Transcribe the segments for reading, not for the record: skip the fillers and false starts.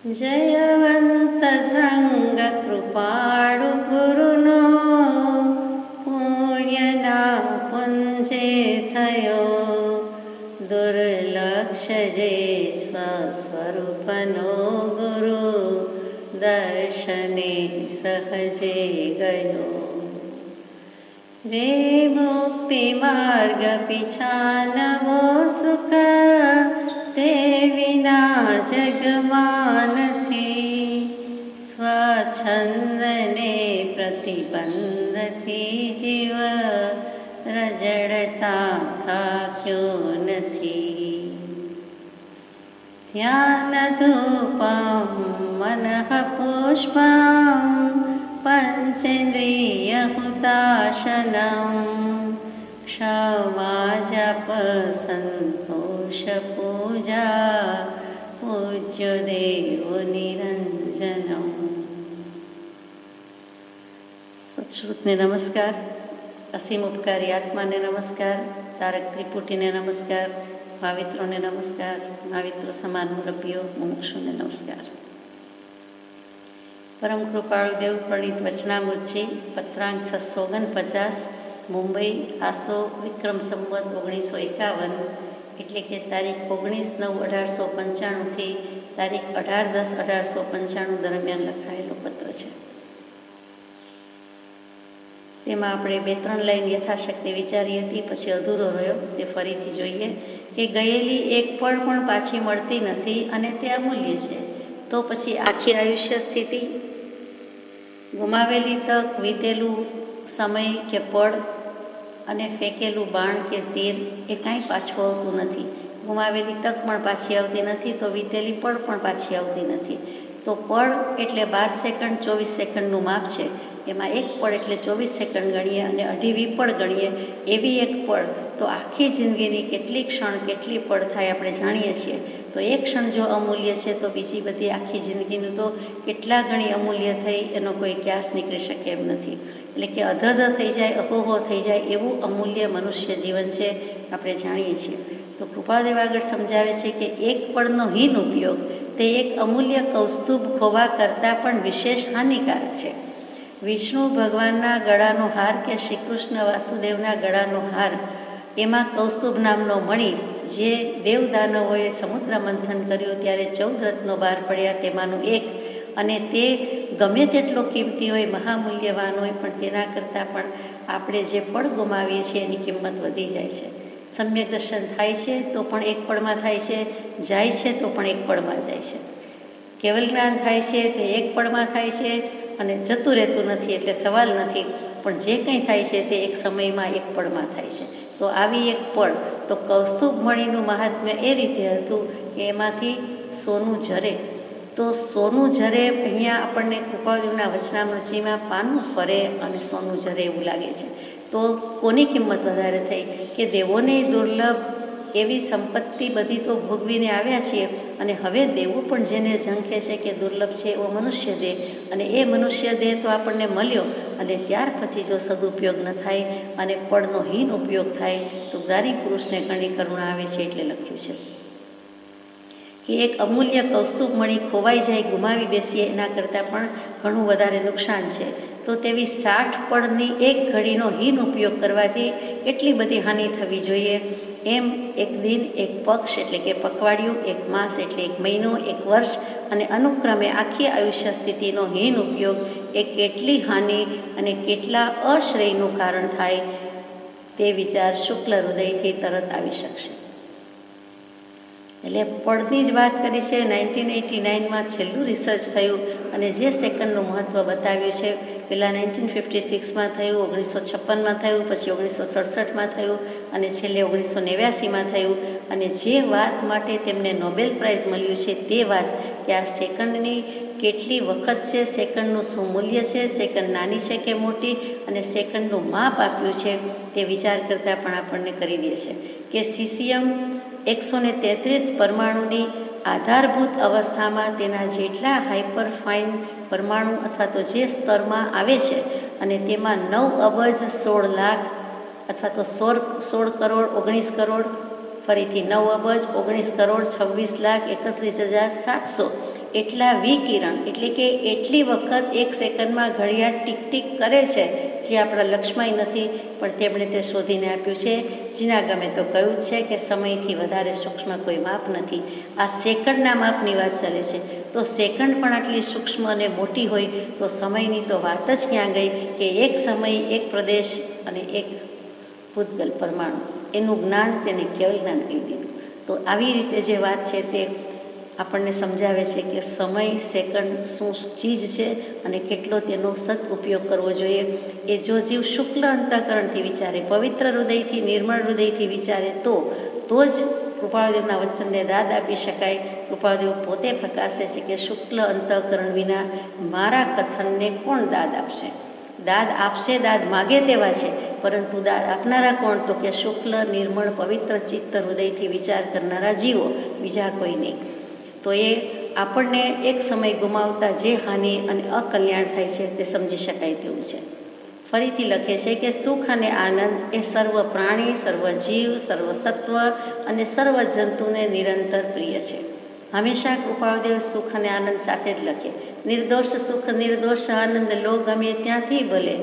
જયવંત સંગ કૃપાળુ ગુરુનો પુણ્યના પુંજે થયો દુર્લક્ષ જે સ્વસ્વરૂપનો ગુરુ દર્શને સહજે ગયો રે મુક્તિ માર્ગ પિછાનવો સુખ તે વિના જગમાં નથી સ્વચ્છંદને પ્રતિબંધથી જીવ રજડતા થાક્યો નથી ધ્યાન ધૂપમ મનઃ પુષ્પમ પંચેન્દ્રિય હુતાશનમ ક્ષમા જપ સંતોષ પૂજા પૂજ્ય દેવો નિરંજનમ. સત્શ્રુતને નમસ્કાર, અસીમ ઉપકારી આત્માને નમસ્કાર, તારક ત્રિપુટીને નમસ્કાર, ભાવિત્રોને નમસ્કાર, ભાવિત્રો સમાન મુરબ્બીઓ મુમુક્ષુને નમસ્કાર. પરમ કૃપાળુ દેવ પ્રણીત વચનામૃતજી પત્રાંક 649 મુંબઈ આસો વિક્રમ સંવત 1951 એટલે કે તારીખ 19/9/1895થી તારીખ 18/10/1895 દરમિયાન લખાયેલો પત્ર છે. તેમાં આપણે 2-3 લાઈન યથાશક્તિ વિચારી હતી, પછી અધૂરો રહ્યો તે ફરીથી જોઈએ કે ગયેલી એક પળ પણ પાછી મળતી નથી અને તે અમૂલ્ય છે. તો પછી આખી આયુષ્ય સ્થિતિ, ગુમાવેલી તક, વીતેલું સમય કે પળ અને ફેંકેલું બાણ કે તીર એ કાંઈ પાછું આવતું નથી. ગુમાવેલી તક પણ પાછી આવતી નથી, તો વીતેલી પળ પણ પાછી આવતી નથી. તો પળ એટલે 12 સેકન્ડ 24 સેકન્ડનું માપ છે. એમાં એક પળ એટલે 24 સેકન્ડ ગણીએ અને 2.5 વિપળ ગણીએ એવી એક પળ, તો આખી જિંદગીની કેટલી ક્ષણ કેટલી પળ થાય આપણે જાણીએ છીએ. તો એક ક્ષણ જો અમૂલ્ય છે તો બીજી બધી આખી જિંદગીનું તો કેટલા ગણી અમૂલ્ય થઈ એનો કોઈ ક્યાસ નીકળી શકે એમ નથી. એટલે કે અધધ થઈ જાય, અહોહો થઈ જાય એવું અમૂલ્ય મનુષ્ય જીવન છે, આપણે જાણીએ છીએ. તો કૃપાદેવ આગળ સમજાવે છે કે એક પળનો હીન ઉપયોગ તે એક અમૂલ્ય કૌસ્તુભ ખોવા કરતાં પણ વિશેષ હાનિકારક છે. વિષ્ણુ ભગવાનના ગળાનો હાર કે શ્રી કૃષ્ણ વાસુદેવના ગળાનો હાર, એમાં કૌસ્તુભ નામનો મણિ જે દેવદાનવોએ સમુદ્ર મંથન કર્યું ત્યારે 14 રત્નો બહાર પડ્યા તેમાંનું એક, અને તે ગમે તેટલો કિંમતી હોય, મહામૂલ્યવાન હોય, પણ તેના કરતાં પણ આપણે જે પળ ગુમાવીએ છીએ એની કિંમત વધી જાય છે. સમ્યક દર્શન થાય છે તો પણ એક પળમાં થાય છે, જાય છે તો પણ એક પળમાં જાય છે. કેવલ જ્ઞાન થાય છે તે એક પળમાં થાય છે અને જતું રહેતું નથી, એટલે સવાલ નથી. પણ જે કંઈ થાય છે તે એક સમયમાં એક પળમાં થાય છે. તો આવી એક પળ, તો કૌસ્તુભ મણિનું મહાત્મ્ય એ રીતે હતું કે એમાંથી સોનું ઝરે. તો સોનું ઝરે, અહીંયા આપણને કૃપાદેવના વચનામૃતજીમાં પાનું ફરે અને સોનું ઝરે એવું લાગે છે. તો કોની કિંમત વધારે થઈ કે દેવોને દુર્લભ એવી સંપત્તિ બધી તો ભોગવીને આવ્યા છીએ, અને હવે દેવો પણ જેને ઝંખે છે કે દુર્લભ છે એવો મનુષ્ય દેહ, અને એ મનુષ્ય દેહ તો આપણને મળ્યો, અને ત્યાર પછી જો સદુપયોગ ન થાય અને પળનો હીન ઉપયોગ થાય તો જ્ઞાની પુરુષને ઘણી કરુણા આવે છે. એટલે લખ્યું છે કે એક અમૂલ્ય કૌસ્તુભ મણિ ખોવાઈ જાય, ગુમાવી બેસીએ એના કરતાં પણ ઘણું વધારે નુકસાન છે. તો તેવી 60 પળની એક ઘડીનો હીન ઉપયોગ કરવાથી કેટલી બધી હાનિ થવી જોઈએ. એમ એક દિન, એક પક્ષ એટલે કે પખવાડિયું, એક માસ એટલે એક મહિનો, એક વર્ષ, અને અનુક્રમે આખી આયુષ્ય સ્થિતિનો હીન ઉપયોગ એ કેટલી હાનિ અને કેટલા અશ્રયનું કારણ થાય તે વિચાર શુક્લ હૃદયથી તરત આવી શકશે. એટલે પળની જ વાત કરી છે. 1989માં છેલ્લું રિસર્ચ થયું અને જે સેકન્ડનું મહત્ત્વ બતાવ્યું છે, પહેલાં 1956માં થયું, 1956માં થયું, પછી 1967માં થયું અને છેલ્લે 1989માં થયું. અને જે વાત માટે તેમને નોબેલ પ્રાઇઝ મળ્યું છે તે વાત કે આ સેકન્ડની કેટલી વખત છે, સેકન્ડનું શું મૂલ્ય છે, સેકન્ડ નાની છે કે મોટી, અને સેકન્ડનું માપ આપ્યું છે, તે વિચાર કરતાં પણ આપણને કરી દે છે કે સીસિયમ 133 પરમાણુની આધારભૂત અવસ્થામાં તેના જેટલા હાઇપર ફાઇન પરમાણુ અથવા તો જે સ્તરમાં આવે છે, અને તેમાં 9 અબજ 16 લાખ અથવા તો 16 કરોડ 19 કરોડ, ફરીથી 9 અબજ 19 કરોડ 26 લાખ 31,700 એટલા વિકિરણ એટલે કે એટલી વખત એક સેકન્ડમાં ઘડિયાળ ટીક ટીક કરે છે, જે આપણા લક્ષ્યમાં નથી, પણ તેમણે તે શોધીને આપ્યું છે. જીના ગમે તો કહ્યું છે કે સમયથી વધારે સૂક્ષ્મ કોઈ માપ નથી. આ સેકન્ડના માપની વાત ચાલે છે, તો સેકન્ડ પણ આટલી સૂક્ષ્મ અને મોટી હોય તો સમયની તો વાત જ ક્યાં ગઈ કે એક સમય, એક પ્રદેશ અને એક ભૂતગલ પરમાણુ, એનું જ્ઞાન તેને કેવલ જ્ઞાન કહી દીધું. તો આવી રીતે જે વાત છે તે આપણને સમજાવે છે કે સમય, સેકન્ડ શું ચીજ છે અને કેટલો તેનો સદઉપયોગ કરવો જોઈએ. એ જો જીવ શુક્લ અંતઃકરણથી વિચારે, પવિત્ર હૃદયથી, નિર્મળ હૃદયથી વિચારે તો જ કૃપાળુદેવના વચનને દાદ આપી શકાય. કૃપાળુદેવ પોતે પ્રકાશે છે કે શુક્લ અંતઃકરણ વિના મારા કથનને કોણ દાદ આપશે? દાદ આપશે, દાદ માગે તેવા છે, પરંતુ દાદ આપનારા કોણ? તો કે શુક્લ, નિર્મળ, પવિત્ર ચિત્ત હૃદયથી વિચાર કરનારા જીવો, બીજા કોઈ નહીં. તો એ આપણને એક સમય ગુમાવતા જે હાનિ અને અકલ્યાણ થાય છે તે સમજી શકાય તેવું છે. ફરીથી લખે છે કે સુખ અને આનંદ એ સર્વ પ્રાણી, સર્વ જીવ, સર્વ સત્વ અને સર્વ જંતુને નિરંતર પ્રિય છે. હંમેશા કૃપાળુદેવ સુખ અને આનંદ સાથે જ લખે. નિર્દોષ સુખ, નિર્દોષ આનંદ લો ગમે ત્યાંથી ભલે,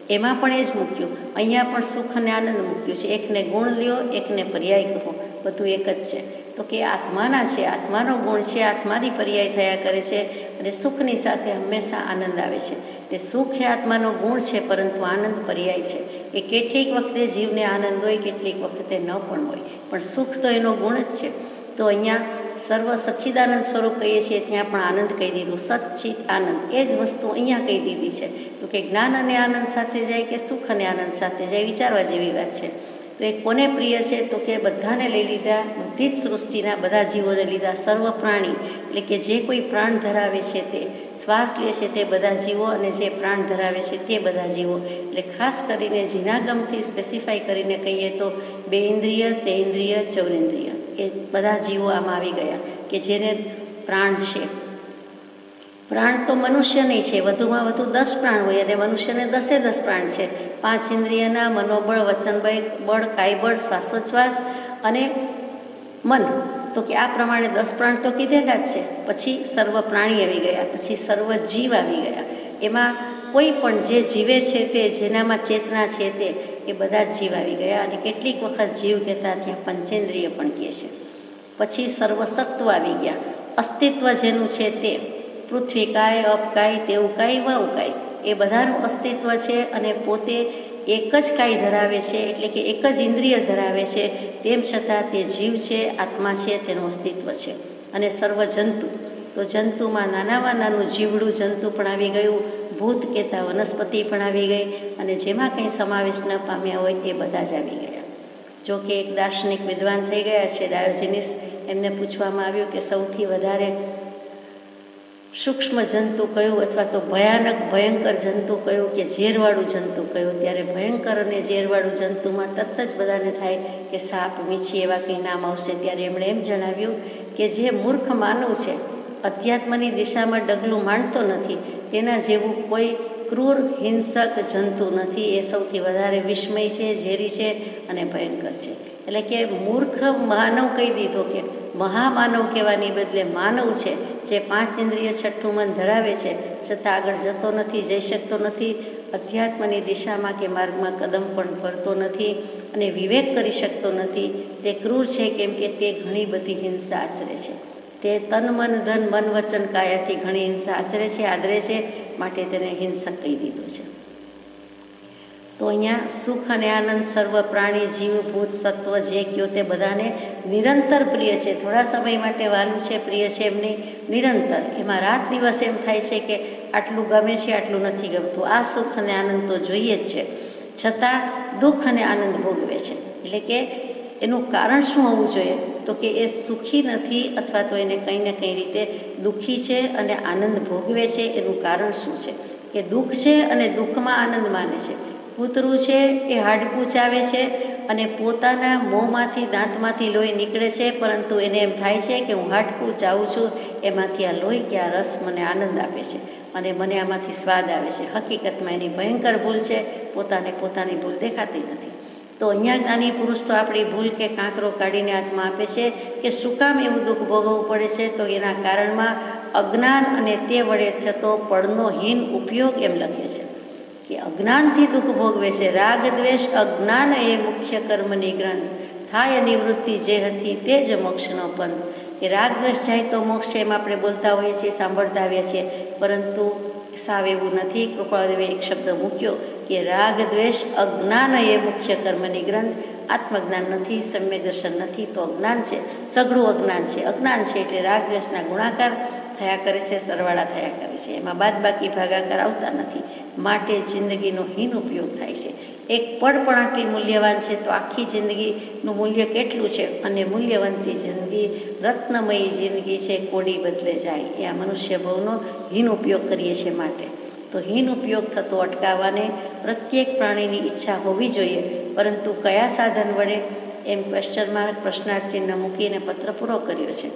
એમાં પણ એ જ મૂક્યું. અહીંયા પણ સુખ અને આનંદ મૂક્યું છે. એકને ગુણ લ્યો, એકને પર્યાય કહો, બધું એક જ છે. તો કે આત્માના છે, આત્માનો ગુણ છે, આત્માની પર્યાય થયા કરે છે અને સુખની સાથે હંમેશા આનંદ આવે છે. તે સુખ એ આત્માનો ગુણ છે, પરંતુ આનંદ પર્યાય છે. એ કેટલીક વખતે જીવને આનંદ હોય, કેટલીક વખતે ન પણ હોય, પણ સુખ તો એનો ગુણ જ છે. તો અહીંયા સર્વ સચ્ચિદાનંદ સ્વરૂપ કહીએ છીએ, ત્યાં પણ આનંદ કહી દીધું. સચ્ચિત આનંદ એ જ વસ્તુ અહીંયા કહી દીધી છે. તો કે જ્ઞાન અને આનંદ સાથે જાય કે સુખ અને આનંદ સાથે જાય, વિચારવા જેવી વાત છે. તો એ કોને પ્રિય છે? તો કે બધાને લઈ લીધા, બધી જ સૃષ્ટિના બધા જીવોને લીધા, સર્વ પ્રાણી એટલે કે જે કોઈ પ્રાણ ધરાવે છે, તે શ્વાસ લે છે તે બધા જીવો, અને જે પ્રાણ ધરાવે છે તે બધા જીવો. એટલે ખાસ કરીને જીનાગમથી સ્પેસિફાઈ કરીને કહીએ તો 2 ઇન્દ્રિય, 3 ઇન્દ્રિય, 4 ઇન્દ્રિય, એ બધા જીવો આમાં આવી ગયા કે જેને પ્રાણ છે. પ્રાણ તો મનુષ્ય નહીં છે, વધુમાં વધુ 10 પ્રાણ હોય, અને મનુષ્યને 10 પ્રાણ છે. 5 ઇન્દ્રિયના મનોબળ, વચન બળ, કાય બળ, શ્વાસોચ્છ્વાસ અને મન. તો કે આ પ્રમાણે 10 પ્રાણ તો કીધેલા જ છે. પછી સર્વ પ્રાણી આવી ગયા, પછી સર્વ જીવ આવી ગયા. એમાં કોઈ પણ જે જીવે છે તે, જેનામાં ચેતના છે તે, એ બધા જ જીવ આવી ગયા. અને કેટલીક વખત જીવ કહેતા ત્યાં પંચેન્દ્રિય પણ કહે છે. પછી સર્વસત્વ આવી ગયા, અસ્તિત્વ જેનું છે તે, પૃથ્વી કાય, અપકાય, તેવું કાય, વાવ કાય, એ બધાનું અસ્તિત્વ છે. અને પોતે એક જ કાય ધરાવે છે, એટલે કે એક જ ઇન્દ્રિય ધરાવે છે, તેમ છતાં તે જીવ છે, આત્મા છે, તેનું અસ્તિત્વ છે. અને સર્વ જંતુ, તો જંતુમાં નાનામાં નાનું જીવડું જંતુ પણ આવી ગયું, ભૂત કહેતા વનસ્પતિ પણ આવી ગઈ, અને જેમાં કંઈ સમાવેશ ન પામ્યા હોય એ બધા જ આવી ગયા. જો કે એક દાર્શનિક વિદ્વાન થઈ ગયા છે, ડાયોજિનિસ, એમને પૂછવામાં આવ્યું કે સૌથી વધારે સૂક્ષ્મ જંતુ કયું, અથવા તો ભયાનક ભયંકર જંતુ કયું, કે ઝેરવાળું જંતુ કયું? ત્યારે ભયંકર અને ઝેરવાળું જંતુમાં તરત જ બધાને થાય કે સાપ, વીંછી એવા કંઈ નામ આવશે. ત્યારે એમણે એમ જણાવ્યું કે જે મૂર્ખ માનવ છે, અધ્યાત્મની દિશામાં ડગલું માંડતો નથી, તેના જેવું કોઈ ક્રૂર હિંસક જંતુ નથી. એ સૌથી વધારે વિસ્મય છે, ઝેરી છે અને ભયંકર છે. એટલે કે મૂર્ખ માનવ કહી દીધો, કે મહામાનવ કહેવાની બદલે માનવ છે, જે 5 ઇન્દ્રિય, 6ઠું મન ધરાવે છે, છતાં આગળ જતો નથી, જઈ શકતો નથી, અધ્યાત્મની દિશામાં કે માર્ગમાં કદમ પણ ભરતો નથી, અને વિવેક કરી શકતો નથી. તે ક્રૂર છે, કેમ કે તે ઘણી બધી હિંસા આચરે છે. તે તન, મન, ધન, મન, વચન, કાયાથી ઘણી હિંસા આચરે છે, આદરે છે, માટે તેને હિંસક કહી દીધું છે. તો અહીંયા સુખ અને આનંદ સર્વ પ્રાણી, જીવ, ભૂત, સત્વ જે કયો તે બધાને નિરંતર પ્રિય છે. થોડા સમય માટે વાલું છે, પ્રિય છે, એમની નિરંતર. એમાં રાત દિવસ એમ થાય છે કે આટલું ગમે છે, આટલું નથી ગમતું. આ સુખ અને આનંદ તો જોઈએ જ છે, છતાં દુઃખ અને આનંદ ભોગવે છે. એટલે કે એનું કારણ શું હોવું જોઈએ? તો કે એ સુખી નથી, અથવા તો એને કંઈ ને કંઈ રીતે દુઃખી છે અને આનંદ ભોગવે છે. એનું કારણ શું છે? કે દુઃખ છે અને દુઃખમાં આનંદ માને છે. કૂતરું છે એ હાડકું ચાવે છે અને પોતાના મોંમાંથી, દાંતમાંથી લોહી નીકળે છે, પરંતુ એને એમ થાય છે કે હું હાડકું ચાવું છું, એમાંથી આ લોહી કે આ રસ મને આનંદ આપે છે અને મને આમાંથી સ્વાદ આવે છે. હકીકતમાં એની ભયંકર ભૂલ છે, પોતાની ભૂલ દેખાતી નથી. તો અહીંયા જ્ઞાની પુરુષ તો આપણી ભૂલ કે કાંકરો કાઢીને હાથમાં આપે છે કે શું કામ એવું દુઃખ ભોગવવું પડે છે, તો એના કારણમાં અજ્ઞાન અને તે વડે થતો પડનો હીન ઉપયોગ એમ લખે છે કે અજ્ઞાનથી દુઃખ ભોગવે છે. રાગ દ્વેષ અજ્ઞાન એ મુખ્ય કર્મની ગ્રંથ, થાય નિવૃત્તિ જે હતી તે જ મોક્ષનો પંથ. કે રાગ દ્વેષ જાય તો મોક્ષ, એમ આપણે બોલતા હોઈએ છીએ, સાંભળતા આવીએ છીએ, પરંતુ સાવ એવું નથી. કૃપાળદેવે એક શબ્દ મૂક્યો કે રાગ દ્વેષ અજ્ઞાન એ મુખ્ય કર્મની ગ્રંથ. આત્મજ્ઞાન નથી, સમ્યક દર્શન નથી, તો અજ્ઞાન છે, સઘળું અજ્ઞાન છે. અજ્ઞાન છે એટલે રાગ દ્વેષના ગુણાકાર થયા કરે છે, સરવાળા થયા કરે છે, એમાં બાદ બાકી ભાગાકાર આવતા નથી. માટે જિંદગીનો હીન ઉપયોગ થાય છે. એક પળ પણ આટલી મૂલ્યવાન છે તો આખી જિંદગીનું મૂલ્ય કેટલું છે. અને મૂલ્યવંતી જિંદગી, રત્નમયી જિંદગી છે, કોડી બદલે જાય. એ આ મનુષ્ય ભવનો હીન ઉપયોગ કરીએ છીએ. માટે તો હીન ઉપયોગ થતો અટકાવવાને પ્રત્યેક પ્રાણીની ઈચ્છા હોવી જોઈએ, પરંતુ કયા સાધન વડે, એમ ક્વેશ્ચન માર્ક, પ્રશ્નાર્થ ચિહ્ન મૂકીને પત્ર પૂરો કર્યો છે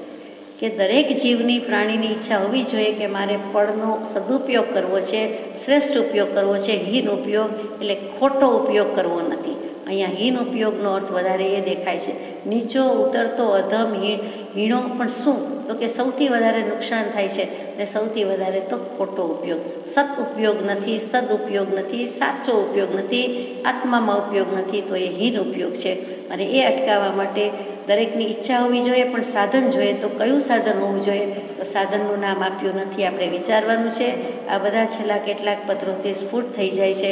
કે દરેક જીવની, પ્રાણીની ઈચ્છા હોવી જોઈએ કે મારે પળનો સદુપયોગ કરવો છે, શ્રેષ્ઠ ઉપયોગ કરવો છે. હીન ઉપયોગ એટલે ખોટો ઉપયોગ કરવો નથી. અહીંયા હીન ઉપયોગનો અર્થ વધારે એ દેખાય છે. નીચો ઉતરતો અધમ હીણો પણ શું, તો કે સૌથી વધારે નુકસાન થાય છે અને સૌથી વધારે તો ખોટો ઉપયોગ. સત ઉપયોગ નથી, સદઉપયોગ નથી, સાચો ઉપયોગ નથી, આત્મામાં ઉપયોગ નથી, તો એ હીન ઉપયોગ છે. અને એ અટકાવવા માટે દરેકની ઈચ્છા હોવી જોઈએ, પણ સાધન જોઈએ. તો કયું સાધન હોવું જોઈએ? તો સાધનનું નામ આપ્યું નથી, આપણે વિચારવાનું છે. આ બધા છેલ્લા કેટલાક પત્રોથી સ્ફુટ થઈ જાય છે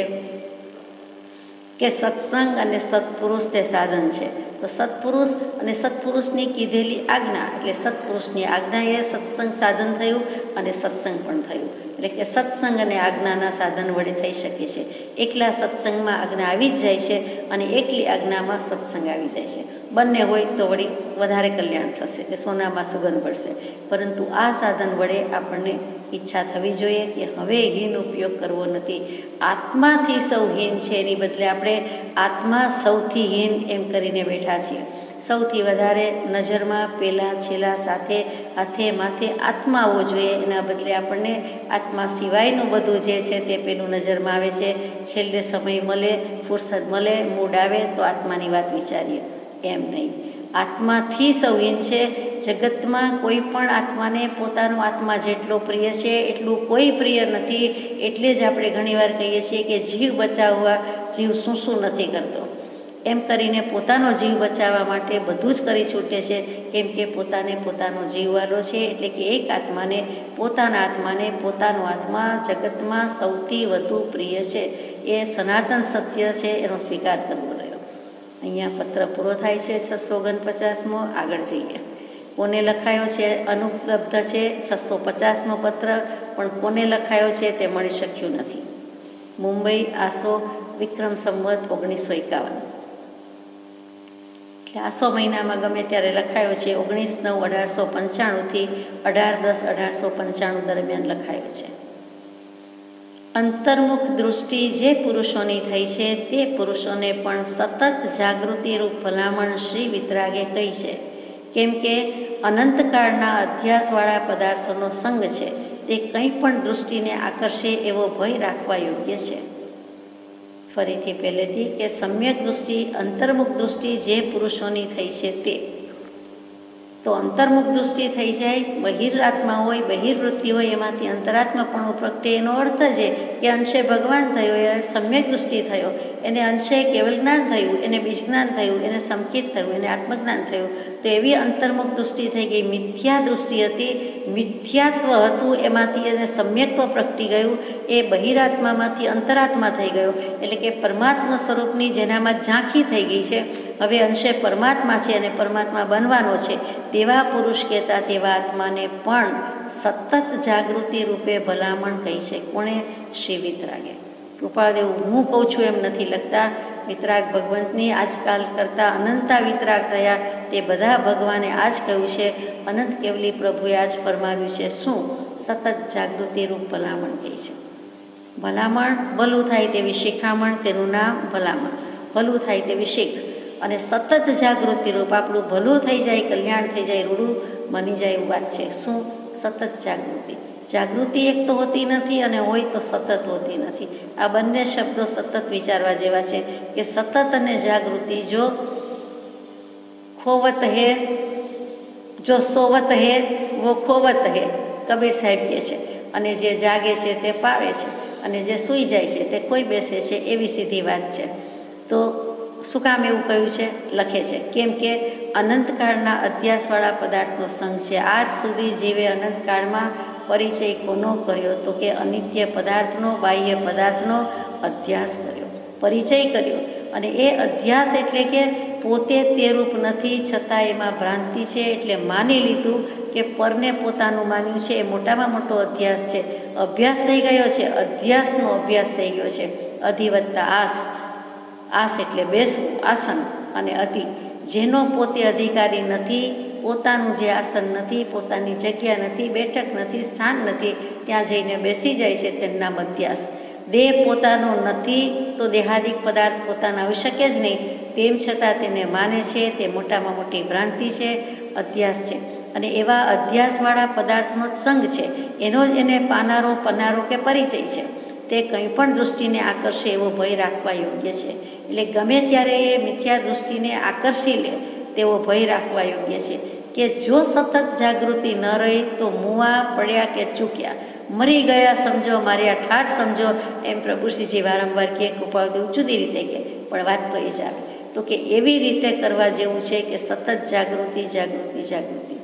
કે સત્સંગ અને સત્પુરુષ તે સાધન છે. તો સત્પુરુષ અને સત્પુરુષની કીધેલી આજ્ઞા, એટલે સત્પુરુષની આજ્ઞા એ સત્સંગ સાધન થયું અને સત્સંગ પણ થયું. એટલે કે સત્સંગ અને આજ્ઞાના સાધન વડે થઈ શકે છે. એકલા સત્સંગમાં આજ્ઞા આવી જ જાય છે અને એકલી આજ્ઞામાં સત્સંગ આવી જાય છે. બંને હોય તો વળી વધારે કલ્યાણ થશે, કે સોનામાં સુગંધ પડશે. પરંતુ આ સાધન વડે આપણને ઈચ્છા થવી જોઈએ કે હવે હીન ઉપયોગ કરવો નથી. આત્માથી સૌ હીન છે, એની બદલે આપણે આત્મા સૌથી હીન એમ કરીને બેઠા છીએ. સૌથી વધારે નજરમાં પહેલાં છેલ્લા સાથે હાથે માથે આત્મા આવવો જોઈએ. એના બદલે આપણને આત્મા સિવાયનું બધું જે છે તે પેલું નજરમાં આવે છે. છેલ્લે સમય મળે, ફુરસદ મળે, મૂડ આવે તો આત્માની વાત વિચારીએ, એમ નહીં. આત્માથી સૌ હીન છે. જગતમાં કોઈ પણ આત્માને પોતાનો આત્મા જેટલો પ્રિય છે એટલું કોઈ પ્રિય નથી. એટલે જ આપણે ઘણીવાર કહીએ છીએ કે જીવ બચાવવા જીવ શું શું નથી કરતો. એમ કરીને પોતાનો જીવ બચાવવા માટે બધું જ કરી છૂટે છે, કેમ કે પોતાને પોતાનો જીવ વાલો છે. એટલે કે એક આત્માને, પોતાના આત્માને, પોતાનો આત્મા જગતમાં સૌથી વધુ પ્રિય છે. એ સનાતન સત્ય છે, એનો સ્વીકાર કરવો રહ્યો. અહીંયા પત્ર પૂરો થાય છે. 649મો. આગળ જઈએ. કોને લખાયો છે? અનુપલબ્ધ છે 650મો પત્ર, પણ કોને લખાયો છે તે મળી શક્યું નથી. મુંબઈ, આસો, વિક્રમ સંવત 1951. એટલે આસો મહિનામાં ગમે ત્યારે લખાયો છે. 19/9/1895 18/10/1895 દરમિયાન લખાયો છે. અંતર્મુખ દૃષ્ટિ જે પુરુષોની થઈ છે તે પુરુષોને પણ સતત જાગૃતિરૂપ ભલામણ શ્રી વિતરાગે કહી છે. કેમ કે અનંતકાળના અધ્યાસવાળા પદાર્થોનો સંગ છે તે કંઈ પણ દૃષ્ટિને આકર્ષે એવો ભય રાખવા યોગ્ય છે. ફરીથી પહેલેથી કે સમ્યક દૃષ્ટિ, અંતર્મુખ દૃષ્ટિ જે પુરુષોની થઈ છે તે. તો અંતર્મુખ દૃષ્ટિ થઈ જાય, બહિરાત્મા હોય, બહિર્વૃત્તિ હોય, એમાંથી અંતરાત્મા પણ પ્રગટે. એનો અર્થ છે કે અંશે ભગવાન થયો, એ સમ્યક દૃષ્ટિ થયો, એને અંશે કેવલ જ્ઞાન થયું, એને બીજ જ્ઞાન થયું, એને સંકિત થયું, એને આત્મજ્ઞાન થયું. તો એવી અંતર્મુખ દૃષ્ટિ થઈ ગઈ. મિથ્યા દૃષ્ટિ હતી, મિથ્યાત્વ હતું, એમાંથી એને સમ્યક્ત્વ પ્રગટી ગયું. એ બહિરાત્મામાંથી અંતરાત્મા થઈ ગયો. એટલે કે પરમાત્મા સ્વરૂપની જેનામાં ઝાંખી થઈ ગઈ છે, હવે અંશે પરમાત્મા છે અને પરમાત્મા બનવાનો છે. તેવા પુરુષ કહેતા તેવા આત્માને પણ સતત જાગૃતિ રૂપે ભલામણ કહી છે. કોણે? શ્રી વિતરાગે. કૃપાળદેવ હું કહું છું એમ નથી લખતા. વિતરાગ ભગવંતની આજકાલ કરતાં અનંતા વિતરાગ થયા તે બધા ભગવાને આ જ કહ્યું છે. અનંત કેવલી પ્રભુએ આ જ ફરમાવ્યું છે. શું? સતત જાગૃતિ રૂપ ભલામણ કહી છે. ભલામણ ભલું થાય તેવી શિખામણ, તેનું નામ ભલામણ. ભલું થાય તેવી શીખ અને સતત જાગૃતિ રૂપ આપણું ભલું થઈ જાય, કલ્યાણ થઈ જાય, રૂડું બની જાય એવું વાત છે. શું? સતત જાગૃતિ. જાગૃતિ એક તો હોતી નથી અને હોય તો સતત હોતી નથી. આ બંને શબ્દો સતત વિચારવા જેવા છે કે સતત અને જાગૃતિ જો ખોવત હે, જો સોવત હે વો ખોવત હે, કબીર સાહેબ કહે છે. અને જે જાગે છે તે પાવે છે અને જે સૂઈ જાય છે તે કોઈ બેસે છે, એવી સીધી વાત છે. તો શું કામ એવું કહ્યું છે? લખે છે કેમ કે અનંતકાળના અધ્યાસવાળા પદાર્થનો સંઘ છે. આજ સુધી જીવે અનંતકાળમાં પરિચય કોનો કર્યો? તો કે અનિત્ય પદાર્થનો, બાહ્ય પદાર્થનો અધ્યાસ કર્યો, પરિચય કર્યો. અને એ અધ્યાસ એટલે કે પોતે તે રૂપ નથી છતાં એમાં ભ્રાંતિ છે, એટલે માની લીધું કે પરને પોતાનું માન્યું છે. એ મોટામાં મોટો અધ્યાસ છે. અભ્યાસ થઈ ગયો છે, અધ્યાસનો અભ્યાસ થઈ ગયો છે. અધિવત્તા આસ, આસ એટલે બેસવું, આસન. અને અતિ, જેનો પોતે અધિકારી નથી, પોતાનું જે આસન નથી, પોતાની જગ્યા નથી, બેઠક નથી, સ્થાન નથી, ત્યાં જઈને બેસી જાય છે, તેનું નામ અધ્યાસ. દેહ પોતાનો નથી તો દેહાદિક પદાર્થ પોતાના આવી શકે જ નહીં, તેમ છતાં તેને માને છે, તે મોટામાં મોટી ભ્રાંતિ છે, અધ્યાસ છે. અને એવા અધ્યાસવાળા પદાર્થનો જ સંગ છે, એનો જ એને પાનારો, પનારો કે પરિચય છે. તે કંઈ પણ દૃષ્ટિને આકર્ષે એવો ભય રાખવા યોગ્ય છે. એટલે ગમે ત્યારે એ મિથ્યા દૃષ્ટિને આકર્ષી લે તેવો ભય રાખવા યોગ્ય છે. કે જો સતત જાગૃતિ ન રહી તો મુવા પડ્યા કે ચૂક્યા, મરી ગયા સમજો, માર્યા ઠાઠ સમજો, એમ પ્રભુશ્રીજી વારંવાર કે કૃપાળદેવ જુદી રીતે કહે, પણ વાત તો એ જ આવે. તો કે એવી રીતે કરવા જેવું છે કે સતત જાગૃતિ, જાગૃતિ, જાગૃતિ.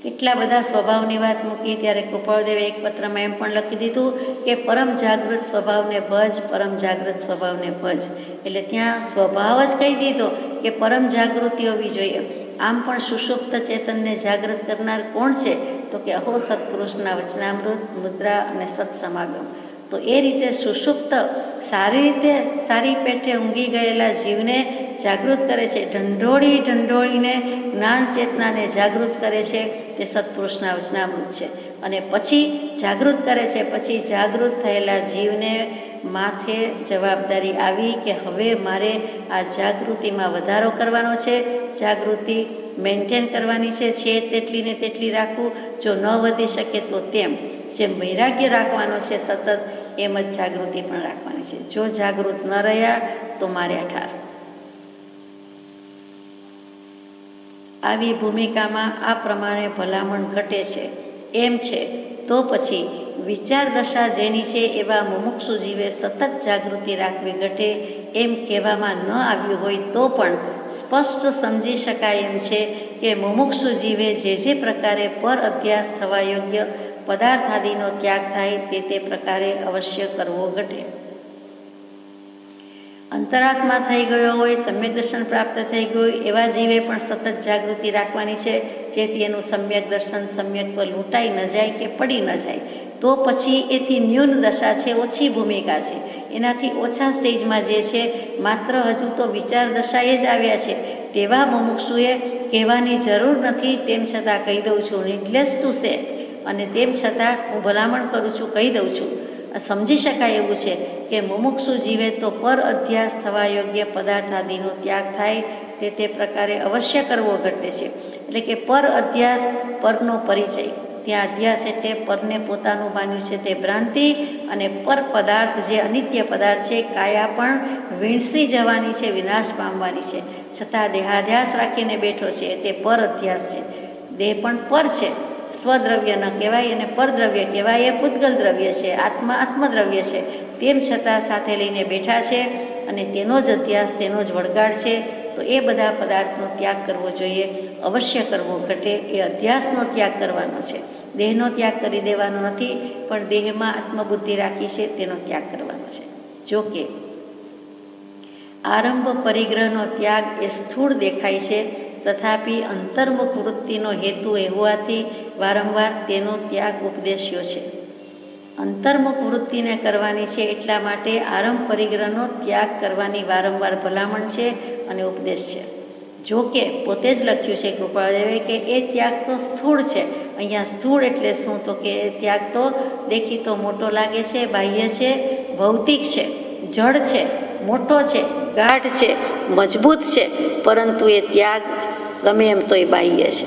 કેટલા બધા સ્વભાવની વાત મૂકી ત્યારે કૃપાળદેવે એક પત્રમાં એમ પણ લખી દીધું કે પરમ જાગૃત સ્વભાવને ભજ, પરમ જાગૃત સ્વભાવને ભજ. એટલે ત્યાં સ્વભાવ જ કહી દીધો કે પરમ જાગૃતિ હોવી જોઈએ. આમ પણ સુષુપ્ત ચેતનને જાગૃત કરનાર કોણ છે? તો કે અહો સત્પુરુષના વચનામૃત, મુદ્રા અને સત્સમાગમ. તો એ રીતે સુષુપ્ત સારી રીતે સારી પેઠે ઊંઘી ગયેલા જીવને જાગૃત કરે છે. ઢંઢોળી ઢંઢોળીને જ્ઞાન ચેતનાને જાગૃત કરે છે, તે સત્પુરુષના વચનામૃત છે. અને પછી જાગૃત કરે છે, પછી જાગૃત થયેલા જીવને માથે જવાબદારી આવી કે હવે મારે આ જાગૃતિમાં વધારો કરવાનો છે, જાગૃતિ મેન્ટેન કરવાની છે તેટલી ને તેટલી રાખવું, જો ન વધી શકે તો તેમ. જેમ વૈરાગ્ય રાખવાનો છે સતત, એમ જ જાગૃતિ પણ રાખવાની છે. જો જાગૃત ન રહ્યા તો માર્યા ઠાર. આવી ભૂમિકામાં આ પ્રમાણે ભલામણ ઘટે છે. એમ છે તો પછી વિચાર દશા જેની છે એવા મુમુક્ષુ જીવે સતત જાગૃતિ રાખવી ઘટે એમ કહેવામાં ન આવ્યું હોય તો પણ સ્પષ્ટ સમજી શકાય એમ છે કે મુમુક્ષુ જીવે જે પ્રકારે પર અધ્યાસ થવા યોગ્ય પદાર્થ આદિનો ત્યાગ થાય તે પ્રકારે અવશ્ય કરવો ઘટે. અંતરાત્મા થઈ ગયો હોય, સમ્યક દર્શન પ્રાપ્ત થઈ ગયું એવા જીવે પણ સતત જાગૃતિ રાખવાની છે, જેથી એનું સમ્યક દર્શન સમ્યકત્વ લૂંટાઈ ન જાય કે પડી ન જાય. તો પછી એથી ન્યૂન દશા છે, ઓછી ભૂમિકા છે, એનાથી ઓછા સ્ટેજમાં જે છે, માત્ર હજુ તો વિચાર દશાએ જ આવ્યા છે, તેવા મુમુક્ષુએ કહેવાની જરૂર નથી. તેમ છતાં કહી દઉં છું, નીડલેસ ટુ સે, અને તેમ છતાં હું ભલામણ કરું છું, કહી દઉં છું, સમજી શકાય એવું છે કે મુમુક્ષુ જીવે તો પર અધ્યાસ થવા યોગ્ય પદાર્થ આદિનો ત્યાગ થાય તે પ્રકારે અવશ્ય કરવો ઘટે છે. એટલે કે પર અધ્યાસ, પરનો પરિચય. ત્યાં અધ્યાસ એટલે પરને પોતાનું માન્યું છે તે ભ્રાંતિ, અને પર પદાર્થ જે અનિત્ય પદાર્થ છે, કાયા પણ વીણસી જવાની છે, વિનાશ પામવાની છે, છતાં દેહાધ્યાસ રાખીને બેઠો છે, તે પર અધ્યાસ છે. દેહ પણ પર છે, સ્વદ્રવ્ય ન કહેવાય અને પરદ્રવ્ય કહેવાય, એ પૂતગલ દ્રવ્ય છે, આત્મા આત્મદ્રવ્ય છે. તેમ છતાં સાથે લઈને બેઠા છે અને તેનો જ અધ્યાસ, તેનો જ વળગાડ છે. તો એ બધા પદાર્થનો ત્યાગ કરવો જોઈએ, અવશ્ય કરવો ઘટે. એ અધ્યાસનો ત્યાગ કરવાનો છે, દેહનો ત્યાગ કરી દેવાનો નથી, પણ દેહમાં આત્મબુદ્ધિ રાખી છે તેનો ત્યાગ કરવાનો છે. જો કે આરંભ પરિગ્રહનો ત્યાગ એ સ્થૂળ દેખાય છે, તથાપિ અંતર્મુખ વૃત્તિનો હેતુ એ હોવાથી વારંવાર તેનો ત્યાગ ઉપદેશ્યો છે. અંતર્મુખ વૃત્તિને કરવાની છે, એટલા માટે આરંભ પરિગ્રહનો ત્યાગ કરવાની વારંવાર ભલામણ છે અને ઉપદેશ છે. જો કે પોતે જ લખ્યું છે કૃપાળદેવે કે એ ત્યાગ તો સ્થૂળ છે. અહીંયા સ્થૂળ એટલે શું? તો કે ત્યાગ તો દેખીતો મોટો લાગે છે, બાહ્ય છે, ભૌતિક છે, જડ છે, મોટો છે, ગાઢ છે, મજબૂત છે, પરંતુ એ ત્યાગ ગમે એમ તો એ બાહ્ય છે.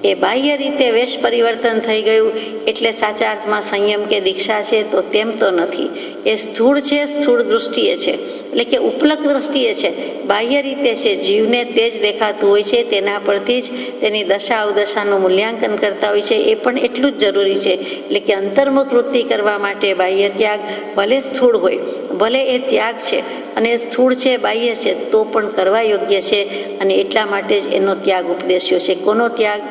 એ બાહ્ય રીતે વેશ પરિવર્તન થઈ ગયું એટલે સાચા અર્થમાં સંયમ કે દીક્ષા છે, તો તેમ તો નથી. એ સ્થૂળ છે, સ્થૂળ દૃષ્ટિએ છે, એટલે કે ઉપલક દ્રષ્ટિએ છે, બાહ્ય રીતે છે. જીવને તે જ દેખાતું હોય છે, તેના પરથી જ તેની દશા અવદશાનું મૂલ્યાંકન કરતા હોય છે. એ પણ એટલું જ જરૂરી છે. એટલે કે અંતર્મુખ વૃત્તિ કરવા માટે બાહ્ય ત્યાગ ભલે સ્થૂળ હોય, ભલે એ ત્યાગ છે અને સ્થૂળ છે, બાહ્ય છે, તો પણ કરવા યોગ્ય છે. અને એટલા માટે જ એનો ત્યાગ ઉપદેશ્યો છે. કોનો ત્યાગ?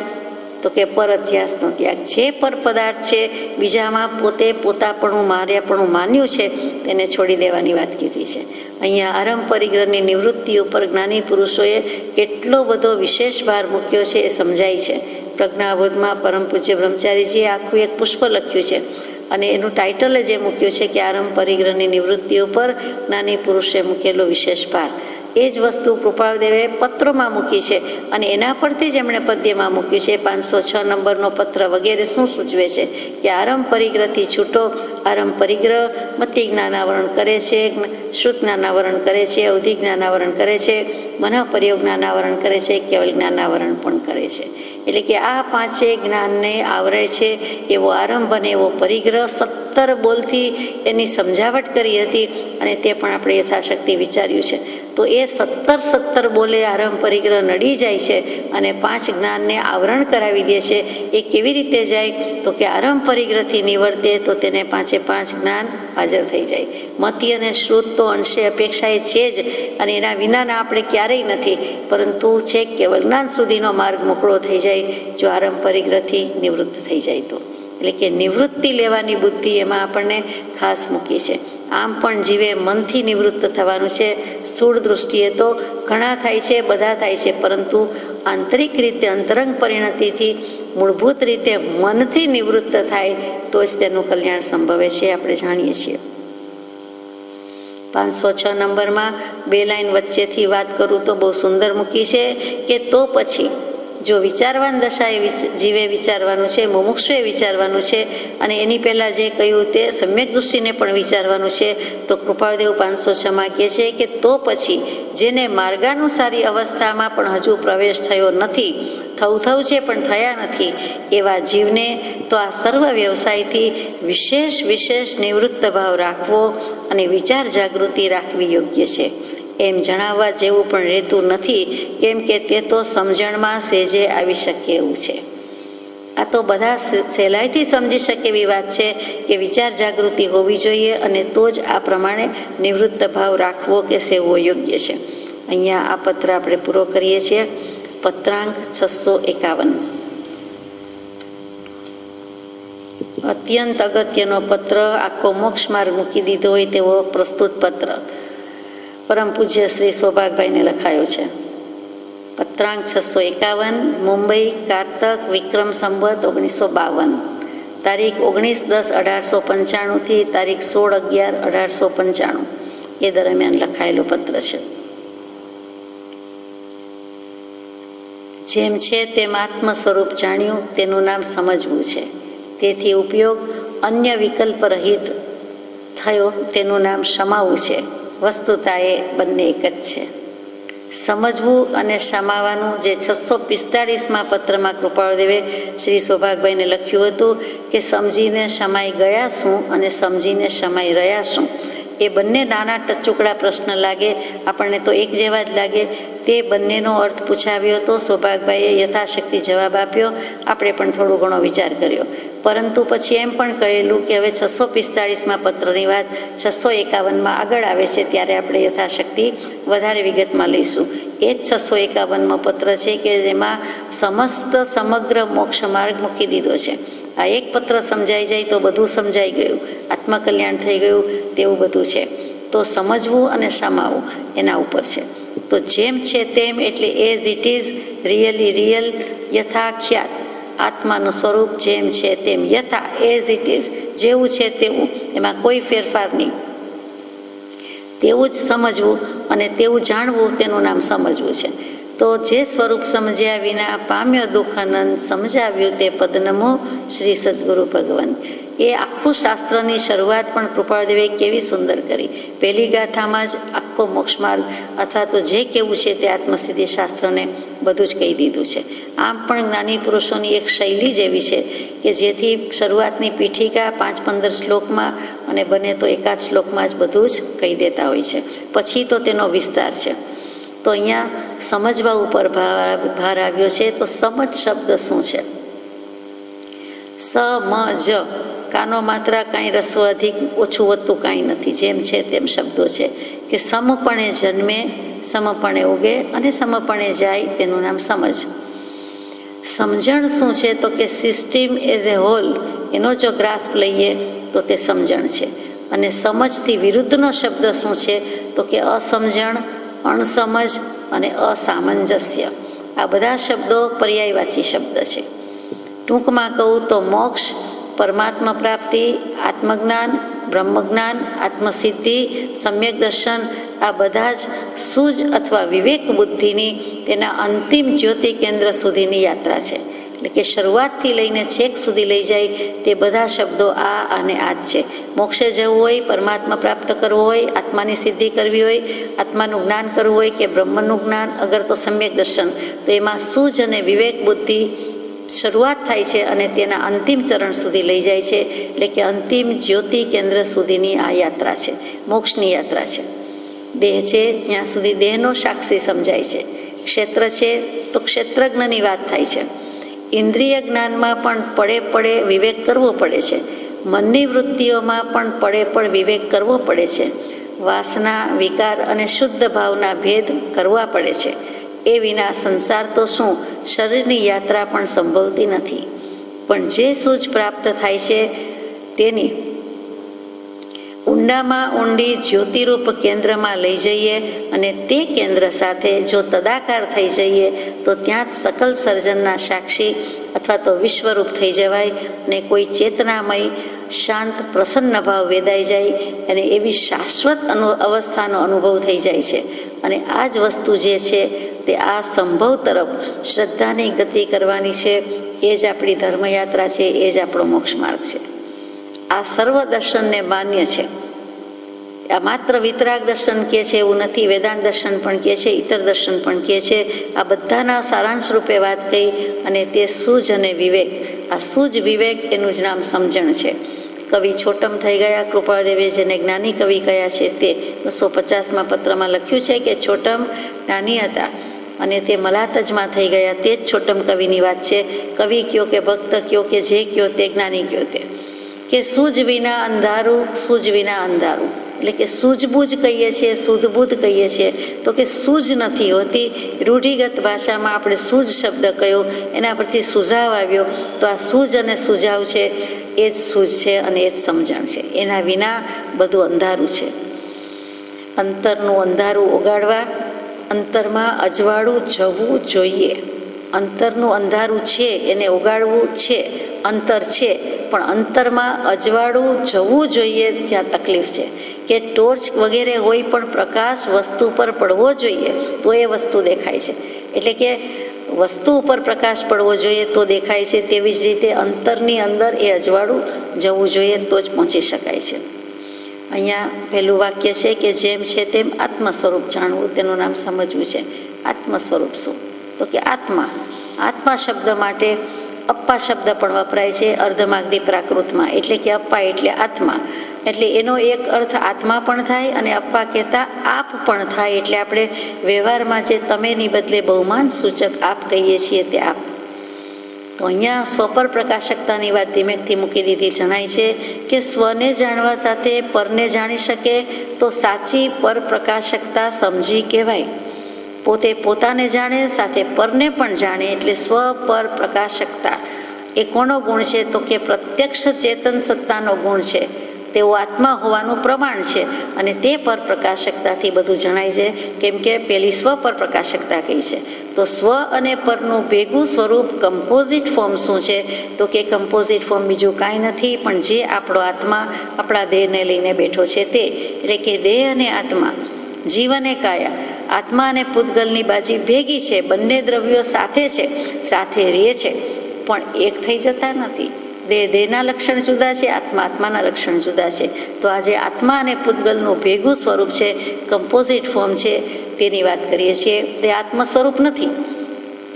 તો કે પર અધ્યાસનો ત્યાગ. જે પર પદાર્થ છે, બીજામાં પોતે પોતાપણું માર્યાપણું માન્યું છે, તેને છોડી દેવાની વાત કીધી છે. અહીંયા આરંભ પરિગ્રહની નિવૃત્તિ ઉપર જ્ઞાની પુરુષોએ કેટલો બધો વિશેષ ભાર મૂક્યો છે એ સમજાય છે. પ્રજ્ઞાબોધમાં પરમ પૂજ્ય બ્રહ્મચારીજીએ આખું એક પુષ્પ લખ્યું છે અને એનું ટાઇટલ જ એ મૂક્યું છે કે આરંભ પરિગ્રહની નિવૃત્તિ ઉપર જ્ઞાની પુરુષે મૂકેલો વિશેષ ભાર. એ જ વસ્તુ કૃપાળદેવે પત્રોમાં મૂકી છે અને એના પરથી જ એમણે પદ્યમાં મૂક્યું છે. 506 નંબરનો પત્ર વગેરે શું સૂચવે છે કે આરંભ પરિગ્રહથી છૂટો. આરંભ પરિગ્રહ મતિ જ્ઞાનાવરણ કરે છે, શ્રુત જ્ઞાનાવરણ કરે છે, અવધિ જ્ઞાનાવરણ કરે છે, મનઃપર્યોગ જ્ઞાનાવરણ કરે છે, કેવલ જ્ઞાનાવરણ પણ કરે છે. એટલે કે આ પાંચે જ્ઞાનને આવરે છે એવો આરંભ અને એવો પરિગ્રહ 17 બોલથી એની સમજાવટ કરી હતી અને તે પણ આપણે યથાશક્તિ વિચાર્યું છે. તો એ 17 બોલે આરંભ પરિગ્રહ નડી જાય છે અને 5 જ્ઞાનને આવરણ કરાવી દે છે. એ કેવી રીતે જાય? તો કે આરંભ પરિગ્રહથી નિવર્તે તો તેને 5 જ્ઞાન હાજર થઈ જાય. મતિ અને શ્રુત તો અંશે અપેક્ષાએ છે જ અને એના વિનાના આપણે ક્યારેય નથી, પરંતુ છે કેવલ જ્ઞાન સુધીનો માર્ગ મોકળો થઈ જાય જો આરંભ પરિગ્રહથી નિવૃત્ત થઈ જાય તો. એટલે કે નિવૃત્તિ લેવાની બુદ્ધિ એમાં આપણને ખાસ મૂકી છે. આમ પણ જીવે મનથી નિવૃત્ત થવાનું છે. સ્થૂળ દૃષ્ટિએ તો ઘણા થાય છે, બધા થાય છે, પરંતુ આંતરિક રીતે અંતરંગ પરિણતિથી મૂળભૂત રીતે મનથી નિવૃત્ત થાય તો જ તેનું કલ્યાણ સંભવે છે, આપણે જાણીએ છીએ. 506 નંબરમાં 2 લાઈન વચ્ચેથી વાત કરું તો બહુ સુંદર મૂકી છે કે તો પછી જો વિચારવાન દશાએ જીવે વિચારવાનું છે, મુમુક્ષુએ વિચારવાનું છે અને એની પહેલાં જે કહ્યું તે સમ્યક દૃષ્ટિને પણ વિચારવાનું છે. તો કૃપાળદેવ 506માં કહે છે કે તો પછી જેને માર્ગાનુસારી અવસ્થામાં પણ હજુ પ્રવેશ થયો નથી, થવું છે પણ થયા નથી, એવા જીવને તો આ સર્વ વ્યવસાયથી વિશેષ નિવૃત્ત ભાવ રાખવો અને વિચાર જાગૃતિ રાખવી યોગ્ય છે. એમ જણાવવા જેવું પણ રહેતું નથી, કેમ કે તે તો સમજણમાં સેજે આવી શકે એવું છે. આ તો બધા સહેલાઈથી સમજી શકે એવી વાત છે કે વિચાર જાગૃતિ હોવી જોઈએ અને તો જ આ પ્રમાણે નિવૃત્ત ભાવ રાખવો કે સેવવો યોગ્ય છે. અહીંયા આ પત્ર આપણે પૂરો કરીએ છીએ. પત્રાંક 651. અત્યંત અગત્યનો પત્ર, આખો મોક્ષ માર્ગ મૂકી દીધો હોય તેવો પ્રસ્તુત પત્ર પરમ પૂજ્ય શ્રી સૌભાગભાઈને લખાયો છે. પત્રાંક 651, મુંબઈ, કારતક, વિક્રમ સંવત 1952, તારીખ 19/10/1895 તારીખ 16/11/1895 એ દરમિયાન લખાયેલો પત્ર છે. જેમ છે તેમ આત્મ સ્વરૂપ જાણ્યું તેનું નામ સમજવું છે. તેથી ઉપયોગ અન્ય વિકલ્પ રહિત થયો તેનું નામ સમાવવું છે. વસ્તુતા એ બંને એક જ છે. સમજવું અને સમાવાનું જે 645માં પત્રમાં કૃપાળદેવે શ્રી સૌભાગભાઈને લખ્યું હતું કે સમજીને સમાઈ ગયા શું અને સમજીને સમાઈ રહ્યા શું, એ બંને નાના ટચુકડા પ્રશ્ન લાગે, આપણને તો એક જેવા જ લાગે. તે બંનેનો અર્થ પૂછાવ્યો હતો. સૌભાગભાઈએ યથાશક્તિ જવાબ આપ્યો, આપણે પણ થોડો ઘણો વિચાર કર્યો, પરંતુ પછી એમ પણ કહેલું કે હવે 645માં પત્રની વાત 651માં આગળ આવે છે ત્યારે આપણે યથાશક્તિ વધારે વિગતમાં લઈશું. એ જ 651માં પત્ર છે કે જેમાં સમગ્ર મોક્ષ માર્ગ મૂકી દીધો છે. આ એક પત્ર સમજાઈ જાય તો બધું સમજાઈ ગયું, આત્મકલ્યાણ થઈ ગયું તેવું બધું છે. તો સમજવું અને સમાવવું એના ઉપર છે. તો જેમ છે તેમ એટલે as it is, really real, યથાખ્યાત, આત્માનું સ્વરૂપ જેમ છે તેમ, યથા એઝ ઇટ ઇઝ, જેવું છે તેવું, એમાં કોઈ ફેરફાર નહીં, તેવું જ સમજવું અને તેવું જાણવું, તેનું નામ સમજવું છે. તો જે સ્વરૂપ સમજ્યા વિના પામ્યો દુઃખ અનંત, સમજાવ્યું તે પદનમો શ્રી સદગુરુ ભગવાન. એ આખું શાસ્ત્રની શરૂઆત પણ કૃપાળદેવે કેવી સુંદર કરી. પહેલી ગાથામાં જ આખો મોક્ષ માર્ગ અથવા તો જે કેવું છે તે આત્મસિદ્ધિ શાસ્ત્રને બધું જ કહી દીધું છે. આમ પણ જ્ઞાની પુરુષોની એક શૈલી જ એવી છે કે જેથી શરૂઆતની પીઠિકા 5-15 શ્લોકમાં અને બને તો એકાદ શ્લોકમાં જ બધું જ કહી દેતા હોય છે. પછી તો તેનો વિસ્તાર છે. તો અહીંયા સમજવા ઉપર ભાર આવ્યો છે. તો સમજ શબ્દ શું છે? સમજ, કાનો માત્રા કાંઈ રસ્વ અધિક ઓછું વધતું કાંઈ નથી, જેમ છે તેમ શબ્દો છે કે સમપણે જન્મે, સમપણે ઉગે અને સમપણે જાય, તેનું નામ સમજ. સમજણ શું છે? તો કે સિસ્ટમ એઝ એ હોલ, એનો જો ગ્રાસ્પ લઈએ તો તે સમજણ છે. અને સમજથી વિરુદ્ધનો શબ્દ શું છે? તો કે અસમજણ, અણસમજ અને અસામંજસ્ય. આ બધા શબ્દો પર્યાયવાચી શબ્દ છે. ટૂંકમાં કહું તો મોક્ષ, પરમાત્મા પ્રાપ્તિ, આત્મજ્ઞાન, બ્રહ્મજ્ઞાન, આત્મસિદ્ધિ, સમ્યક દર્શન, આ બધા જ સૂઝ અથવા વિવેક બુદ્ધિની તેના અંતિમ જ્યોતિ કેન્દ્ર સુધીની યાત્રા છે. એટલે કે શરૂઆતથી લઈને છેક સુધી લઈ જાય તે બધા શબ્દો આ અને આ જ છે. મોક્ષે જવું હોય, પરમાત્મા પ્રાપ્ત કરવું હોય, આત્માની સિદ્ધિ કરવી હોય, આત્માનું જ્ઞાન કરવું હોય કે બ્રહ્મનું જ્ઞાન, અગર તો સમ્યક દર્શન, તો એમાં સૂઝ અને વિવેક બુદ્ધિ શરૂઆત થાય છે અને તેના અંતિમ ચરણ સુધી લઈ જાય છે. એટલે કે અંતિમ જ્યોતિ કેન્દ્ર સુધીની આ યાત્રા છે, મોક્ષની યાત્રા છે. દેહ છે ત્યાં સુધી દેહનો સાક્ષી સમજાય છે. ક્ષેત્ર છે તો ક્ષેત્રજ્ઞની વાત થાય છે. ઇન્દ્રિય જ્ઞાનમાં પણ પડે વિવેક કરવો પડે છે. મનની વૃત્તિઓમાં પણ પડે વિવેક કરવો પડે છે. વાસના, વિકાર અને શુદ્ધ ભાવના ભેદ કરવા પડે છે. એ વિના સંસાર તો શું, શરીરની યાત્રા પણ સંભવતી નથી. પણ જે સૂઝ પ્રાપ્ત થાય છે તેની ઊંડામાં ઊંડી જ્યોતિરૂપ કેન્દ્રમાં લઈ જઈએ અને તે કેન્દ્ર સાથે જો તદાકાર થઈ જઈએ તો ત્યાં જ સકલ સર્જનના સાક્ષી અથવા તો વિશ્વરૂપ થઈ જવાય અને કોઈ ચેતનામય શાંત પ્રસન્ન ભાવ વેદાઈ જાય અને એવી શાશ્વત અવસ્થાનો અનુભવ થઈ જાય છે. અને આ જ વસ્તુ જે છે તે આ સંભવ તરફ શ્રદ્ધાની ગતિ કરવાની છે. એ જ આપણી ધર્મયાત્રા છે, એ જ આપણો મોક્ષ માર્ગ છે. આ સર્વ દર્શનને માન્ય છે. આ માત્ર વિતરાગ દર્શન કહે છે એવું નથી, વેદાંત દર્શન પણ કહે છે, ઇતર દર્શન પણ કહે છે. આ બધાના સારાંશ રૂપે વાત કહી અને તે સૂઝ અને વિવેક, આ સૂઝ વિવેક એનું જ નામ સમજણ છે. કવિ છોટમ થઈ ગયા, કૃપાળદેવે જેને જ્ઞાની કવિ કયા છે તે 250માં પત્રમાં લખ્યું છે કે છોટમ જ્ઞાની હતા અને તે મલાતજમાં થઈ ગયા. તે જ છોટમ કવિની વાત છે. કવિ કયો કે ભક્ત કયો કે જે કયો તે જ્ઞાની કયો તે, કે સૂઝ વિના અંધારું, સૂઝ વિના અંધારું. એટલે કે સૂઝબૂઝ કહીએ છીએ, શુદ્ધબુદ્ધ કહીએ છીએ તો કે સૂઝ નથી હોતી. રૂઢિગત ભાષામાં આપણે સૂઝ શબ્દ કયો, એના પરથી સુઝાવ આવ્યો. તો આ સૂઝ અને સુઝાવ છે એ જ સૂઝ છે અને એ જ સમજણ છે. એના વિના બધું અંધારું છે. અંતરનું અંધારું ઓગાળવા, અંતરમાં અજવાળું જવું જોઈએ. અંતરનું અંધારું છે એને ઓગાળવું છે, અંતર છે, પણ અંતરમાં અજવાળું જવું જોઈએ ત્યાં તકલીફ છે. કે ટોર્ચ વગેરે હોય પણ પ્રકાશ વસ્તુ પર પડવો જોઈએ તો એ વસ્તુ દેખાય છે. એટલે કે વસ્તુ ઉપર પ્રકાશ પડવો જોઈએ તો દેખાય છે. તેવી જ રીતે અંતરની અંદર એ અજવાળું જવું જોઈએ તો જ પહોંચી શકાય છે. અહીંયા પહેલું વાક્ય છે કે જેમ છે તેમ આત્મ સ્વરૂપ જાણવું, તેનું નામ સમજવું છે. આત્મ સ્વરૂપ શું? તો કે આત્મા. આત્મા શબ્દ માટે અપ્પા શબ્દ પણ વપરાય છે અર્ધમાગધી પ્રાકૃતમાં. એટલે કે અપ્પા એટલે આત્મા, એટલે એનો એક અર્થ આત્મા પણ થાય અને અપ્પા કહેતા આપ પણ થાય. એટલે આપણે વ્યવહારમાં જે તમેની બદલે બહુમાન સૂચક આપ કહીએ છીએ તે આપ. તો અહીંયા સ્વપર પ્રકાશકતાની વાત ધીમેકથી મૂકી દીધી. જણાય છે કે સ્વને જાણવા સાથે પરને જાણી શકે તો સાચી પર પ્રકાશકતા સમજી કહેવાય. પોતે પોતાને જાણે સાથે પરને પણ જાણે એટલે સ્વ પર પ્રકાશકતા. એ કોનો ગુણ છે? તો કે પ્રત્યક્ષ ચેતન સત્તાનો ગુણ છે. તેઓ આત્મા હોવાનું પ્રમાણ છે અને તે પર પ્રકાશકતાથી બધું જણાય છે. કેમ કે પેલી સ્વ પર પ્રકાશકતા કહી છે. તો સ્વ અને પરનું ભેગું સ્વરૂપ કમ્પોઝિટ ફોર્મ શું છે? તો કે કમ્પોઝિટ ફોર્મ બીજું કાંઈ નથી પણ જે આપણો આત્મા આપણા દેહને લઈને બેઠો છે તે. એટલે કે દેહ અને આત્મા, જીવ અને કાયા, આત્મા અને પૂતગલની બાજી ભેગી છે. બંને દ્રવ્યો સાથે છે, સાથે રહે છે પણ એક થઈ જતા નથી. દેહના લક્ષણ જુદા છે, આત્માના લક્ષણ જુદા છે. તો આજે આત્મા અને પૂતગલનું ભેગું સ્વરૂપ છે, કમ્પોઝિટ ફોર્મ છે, તેની વાત કરીએ છીએ. તે આત્મ સ્વરૂપ નથી.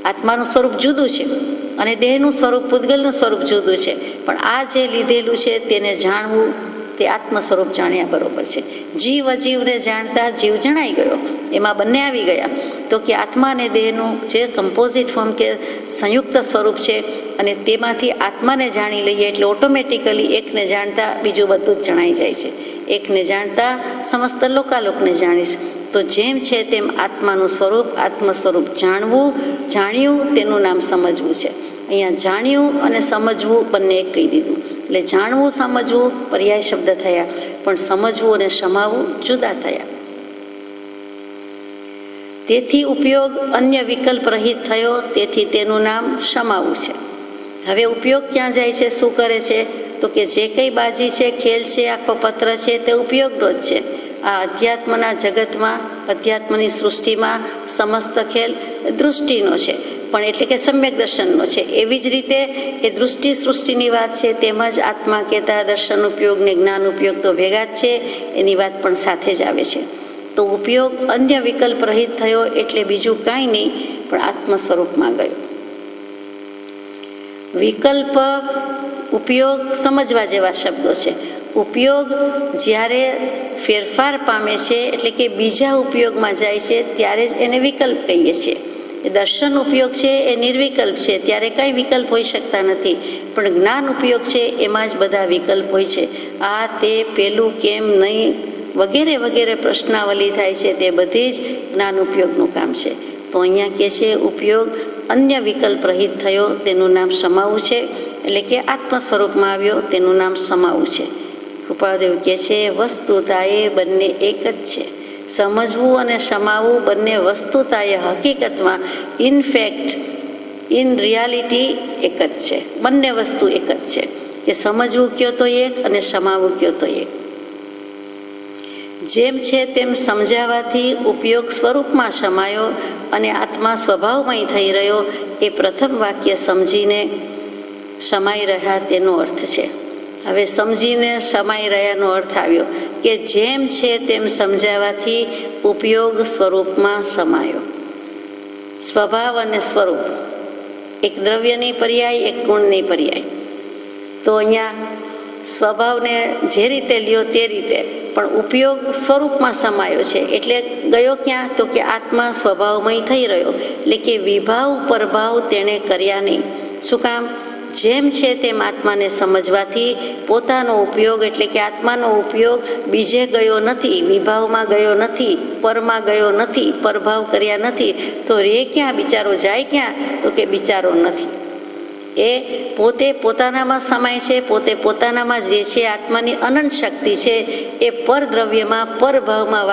આત્માનું સ્વરૂપ જુદું છે અને દેહનું સ્વરૂપ, પૂતગલનું સ્વરૂપ જુદું છે. પણ આ જે લીધેલું છે તેને જાણવું, તે આત્મ સ્વરૂપ જાણ્યા બરોબર છે. જીવ અજીવને જાણતા જીવ જણાઈ ગયો, એમાં બંને આવી ગયા. તો કે આત્મા અને દેહનું જે કમ્પોઝિટ ફોર્મ કે સંયુક્ત સ્વરૂપ છે અને તેમાંથી આત્માને જાણી લઈએ એટલે ઓટોમેટિકલી એકને જાણતા બીજું બધું જ જણાઈ જાય છે. એકને જાણતા સમસ્ત લોકાલોકને જાણીશ. તો જેમ છે તેમ આત્માનું સ્વરૂપ, આત્મ સ્વરૂપ જાણ્યું તેનું નામ સમજવું છે. અહીંયા જાણ્યું અને સમજવું બંને એક કહી દીધું. એટલે જાણવું સમજવું પર્યાય શબ્દ થયા, પણ સમજવું અને સમાવવું જુદા થયા. તેથી ઉપયોગ અન્ય વિકલ્પ રહિત થયો, તેથી તેનું નામ સમાવવું છે. હવે ઉપયોગ ક્યાં જાય છે, શું કરે છે? તો કે જે કંઈ બાજી છે, ખેલ છે, આખો પત્ર છે, તે ઉપયોગનો જ છે. આ અધ્યાત્મના જગતમાં, અધ્યાત્મની સૃષ્ટિમાં સમસ્ત ખેલ દૃષ્ટિનો છે, પણ એટલે કે સમ્યક દર્શનનો છે. એવી જ રીતે એ દૃષ્ટિ સૃષ્ટિની વાત છે, તેમજ આત્મા કહેતા દર્શન ઉપયોગ ને જ્ઞાન ઉપયોગ તો ભેગા જ છે, એની વાત પણ સાથે જ આવે છે. તો ઉપયોગ અન્ય વિકલ્પ રહિત થયો એટલે બીજું કાંઈ નહીં, પણ આત્મ સ્વરૂપમાં ગયો. વિકલ્પ, ઉપયોગ સમજવા જેવા શબ્દો છે. ઉપયોગ જ્યારે ફેરફાર પામે છે એટલે કે બીજા ઉપયોગમાં જાય છે ત્યારે જ એને વિકલ્પ કહીએ છીએ. દર્શન ઉપયોગ છે એ નિર્વિકલ્પ છે, ત્યારે કંઈ વિકલ્પ હોઈ શકતા નથી. પણ જ્ઞાન ઉપયોગ છે એમાં જ બધા વિકલ્પ હોય છે. આ તે પેલું કેમ નહીં વગેરે વગેરે પ્રશ્નાવલી થાય છે, તે બધી જ જ્ઞાન ઉપયોગનું કામ છે. તો અહીંયા કહે છે ઉપયોગ અન્ય વિકલ્પ રહિત થયો, તેનું નામ સમાવવું છે. એટલે કે આત્મ સ્વરૂપમાં આવ્યો, તેનું નામ સમાવવું છે. કૃપાદેવ કહે છે વસ્તુતાએ બંને એક જ છે. સમજવું અને સમાવવું બંને વસ્તુતાએ હકીકતમાં, ઇનફેક્ટ, ઇન રિયાલિટી એક જ છે. બંને વસ્તુ એક જ છે. કે સમજવું કયો તો એક અને સમાવવું કયો તો એક. જેમ છે તેમ સમજાવવાથી ઉપયોગ સ્વરૂપમાં સમાયો અને આત્મા સ્વભાવમય થઈ રહ્યો, એ પ્રથમ વાક્ય સમજીને સમાઈ રહ્યા તેનો અર્થ છે. હવે સમજીને સમાઈ રહ્યાનો અર્થ આવ્યો કે જેમ છે તેમ સમજાવવાથી ઉપયોગ સ્વરૂપમાં સમાયો. સ્વભાવ અને સ્વરૂપ, એક દ્રવ્યની પર્યાય, એક ગુણની પર્યાય. તો અહીંયા સ્વભાવને જે રીતે લ્યો તે રીતે, પણ ઉપયોગ સ્વરૂપમાં સમાયો છે. એટલે ગયો ક્યાં? તો કે આત્મા સ્વભાવમય થઈ રહ્યો. એટલે કે વિભાવ પરભાવ તેણે કર્યા નહીં. શું કામ? જેમ છે તેમ આત્માને સમજવાથી પોતાનો ઉપયોગ એટલે કે આત્માનો ઉપયોગ બીજે ગયો નથી, વિભાવમાં ગયો નથી, પરમાં ગયો નથી, પરભાવ કર્યા નથી. તો રે ક્યાં? બિચારો જાય ક્યાં? તો કે બિચારો નથી. એ પોતે પોતાનામાં સમાય છે, પોતે પોતાનામાં જ રહે છે. આત્માની અનંત શક્તિ છે, એ પરદ્રવ્યમાં, પરભાવમાં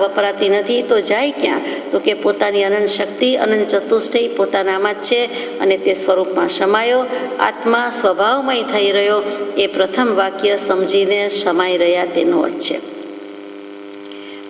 વપરાતી નથી. તો જાય ક્યાં? તો કે પોતાની અનંત શક્તિ, અનંત ચતુષ્ટય પોતાનામાં જ છે અને તે સ્વરૂપમાં સમાયો, આત્મા સ્વભાવમય થઈ રહ્યો. એ પ્રથમ વાક્ય સમજીને સમાઈ રહ્યા તેનો અર્થ છે.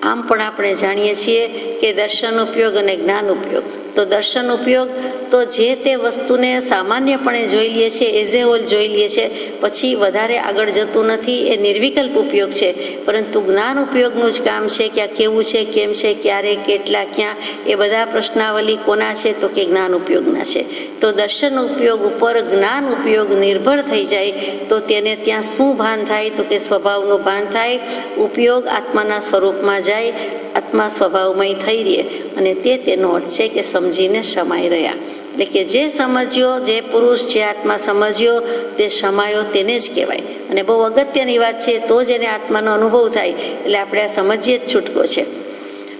આમ પણ આપણે જાણીએ છીએ કે દર્શન ઉપયોગ અને જ્ઞાન ઉપયોગ. તો દર્શન ઉપયોગ તો જે તે વસ્તુને સામાન્યપણે જોઈ લઈએ છીએ, એઝ એ હોલ જોઈ લઈએ છીએ, પછી વધારે આગળ જતું નથી, એ નિર્વિકલ્પ ઉપયોગ છે. પરંતુ જ્ઞાન ઉપયોગનું જ કામ છે કે આ કેવું છે, કેમ છે, ક્યારે, કેટલા, ક્યાં, એ બધા પ્રશ્નાવલી કોના છે? તો કે જ્ઞાન ઉપયોગના છે. તો દર્શન ઉપયોગ ઉપર જ્ઞાન ઉપયોગ નિર્ભર થઈ જાય તો તેને ત્યાં શું ભાન થાય? તો કે સ્વભાવનું ભાન થાય. ઉપયોગ આત્માના સ્વરૂપમાં જાય, આત્મા સ્વભાવમય થઈ રહે અને તે તેનો અર્થ છે કે સમજીને સમાઈ રહ્યા. એટલે કે જે સમજ્યો, જે પુરુષ, જે આત્મા સમજ્યો, તે સમાયો તેને જ કહેવાય. અને બહુ અગત્યની વાત છે, તો જ એને આત્માનો અનુભવ થાય. એટલે આપણે આ સમજીએ જ છૂટકો છે.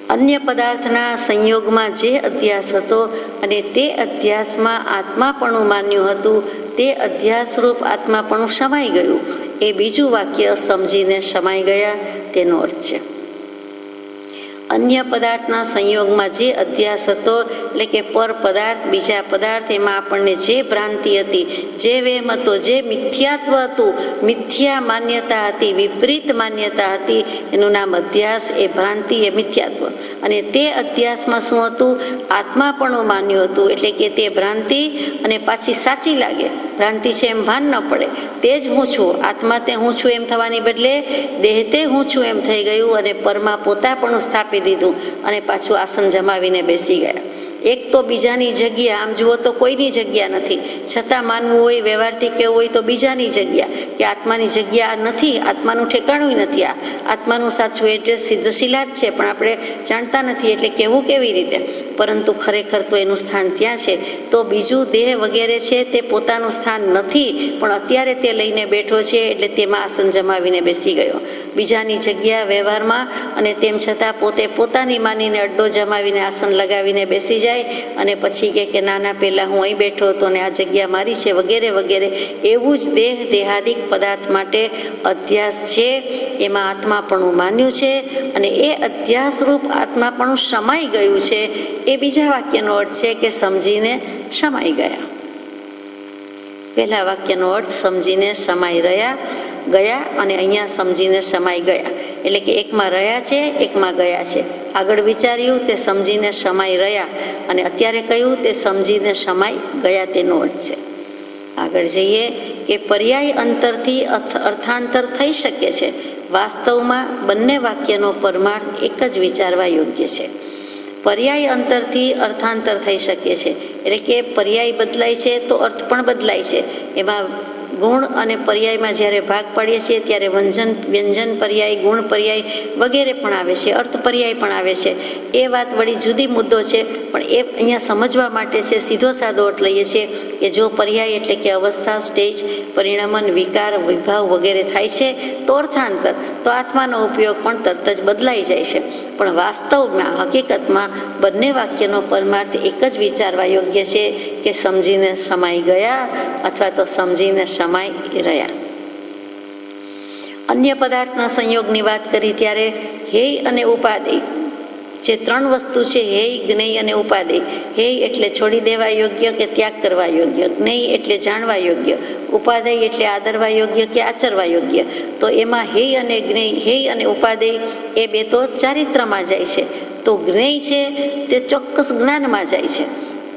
અન્ય પદાર્થના સંયોગમાં જે અધ્યાસ હતો અને તે અધ્યાસમાં આત્માપણું માન્યું હતું, તે અધ્યાસરૂપ આત્માપણું સમાઈ ગયું. એ બીજું વાક્ય સમજીને સમાઈ ગયા તેનો અર્થ છે. અન્ય પદાર્થના સંયોગમાં જે અધ્યાસ હતો એટલે કે પર પદાર્થ, બીજા પદાર્થ, એમાં આપણને જે ભ્રાંતિ હતી, જે વહેમ હતો, જે મિથ્યાત્વ હતું, મિથ્યા માન્યતા હતી, વિપરીત માન્યતા હતી, એનું નામ અધ્યાસ. એ ભ્રાંતિ, એ મિથ્યાત્વ. અને તે અધ્યાસમાં શું હતું? આત્માપણું માન્યું હતું. એટલે કે તે ભ્રાંતિ અને પાછી સાચી લાગે, ભ્રાંતિ છે એમ ભાન ન પડે, તે જ હું છું. આત્મા તે હું છું એમ થવાની બદલે દેહ તે હું છું એમ થઈ ગયું અને પરમાં પોતાપણું સ્થાપી દીધું અને પાછું આસન જમાવીને બેસી ગયા. એક તો બીજાની જગ્યા, આમ જુઓ તો કોઈની જગ્યા નથી, છતાં માનવું હોય, વ્યવહારથી કહેવું હોય તો બીજાની જગ્યા, કે આત્માની જગ્યા નથી, આત્માનું ઠેકાણું નથી. આ આત્માનું સાચું એડ્રેસ સિદ્ધશિલા જ છે, પણ આપણે જાણતા નથી, એટલે કહેવું કેવી રીતે? પરંતુ ખરેખર તો એનું સ્થાન ત્યાં છે. તો બીજું દેહ વગેરે છે તે પોતાનું સ્થાન નથી, પણ અત્યારે તે લઈને બેઠો છે, એટલે તેમાં આસન જમાવીને બેસી ગયો. બીજાની જગ્યા વ્યવહારમાં, અને તેમ છતાં પોતે પોતાની માનીને અડ્ડો જમાવીને આસન લગાવીને બેસી જાય અને પછી કે નાના પહેલાં હું અહીં બેઠો હતો ને આ જગ્યા મારી છે વગેરે વગેરે. એવું જ દેહ દેહાદિક પદાર્થ માટે અધ્યાસ છે, એમાં આત્માપણું માન્યું છે અને એ અધ્યાસરૂપ આત્માપણું સમાઈ ગયું છે. એ બીજા વાક્યનો અર્થ છે કે સમજીને સમાઈ ગયા. પહેલા વાક્યનો અર્થ સમજીને સમાઈ ગયા અને અહીંયા સમજીને સમાઈ ગયા, એટલે કે એકમાં રહ્યા છે, એકમાં ગયા છે. આગળ વિચાર્યું તે સમજીને સમાઈ રહ્યા, અને અત્યારે કહ્યું તે સમજીને સમાઈ ગયા, તેનો અર્થ છે. આગળ જઈએ કે પર્યાય અંતરથી અર્થાંતર થઈ શકે છે. વાસ્તવમાં બંને વાક્યનો પરમાર્થ એક જ વિચારવા યોગ્ય છે. પર્યાય અંતરથી અર્થાંતર થઈ શકે છે, એટલે કે પર્યાય બદલાય છે તો અર્થ પણ બદલાય છે. એમાં ગુણ અને પર્યાયમાં જ્યારે ભાગ પાડીએ છીએ ત્યારે વ્યંજન પર્યાય, ગુણ પર્યાય વગેરે પણ આવે છે, અર્થ પર્યાય પણ આવે છે. એ વાત વળી જુદી મુદ્દો છે, પણ એ અહીંયા સમજવા માટે છે. સીધો સાદો અર્થ લઈએ છીએ કે જો પર્યાય એટલે કે અવસ્થા, સ્ટેજ, પરિણમન, વિકાર, વિભાવ વગેરે થાય છે તો અર્થાંતર, તો આત્માનો ઉપયોગ પણ તરત જ બદલાઈ જાય છે. પણ વાસ્તવમાં, હકીકતમાં બંને વાક્યનો પરમાર્થ એક જ વિચારવા યોગ્ય છે કે સમજીને સમાઈ ગયા અથવા તો સમજીને સમાઈ રહ્યા. અન્ય પદાર્થના સંયોગની વાત કરી ત્યારે હેય અને ઉપાદેય, જે ત્રણ વસ્તુ છે, હેય, જ્ઞેય અને ઉપાદેય. હેય એટલે છોડી દેવા યોગ્ય કે ત્યાગ કરવા યોગ્ય, જ્ઞેય એટલે જાણવા યોગ્ય, ઉપાદેય એટલે આદરવા યોગ્ય કે આચરવા યોગ્ય. તો એમાં હેય અને જ્ઞેય, હેય અને ઉપાદેય એ બે તો ચારિત્રમાં જાય છે. તો જ્ઞેય છે તે ચોક્કસ જ્ઞાનમાં જાય છે.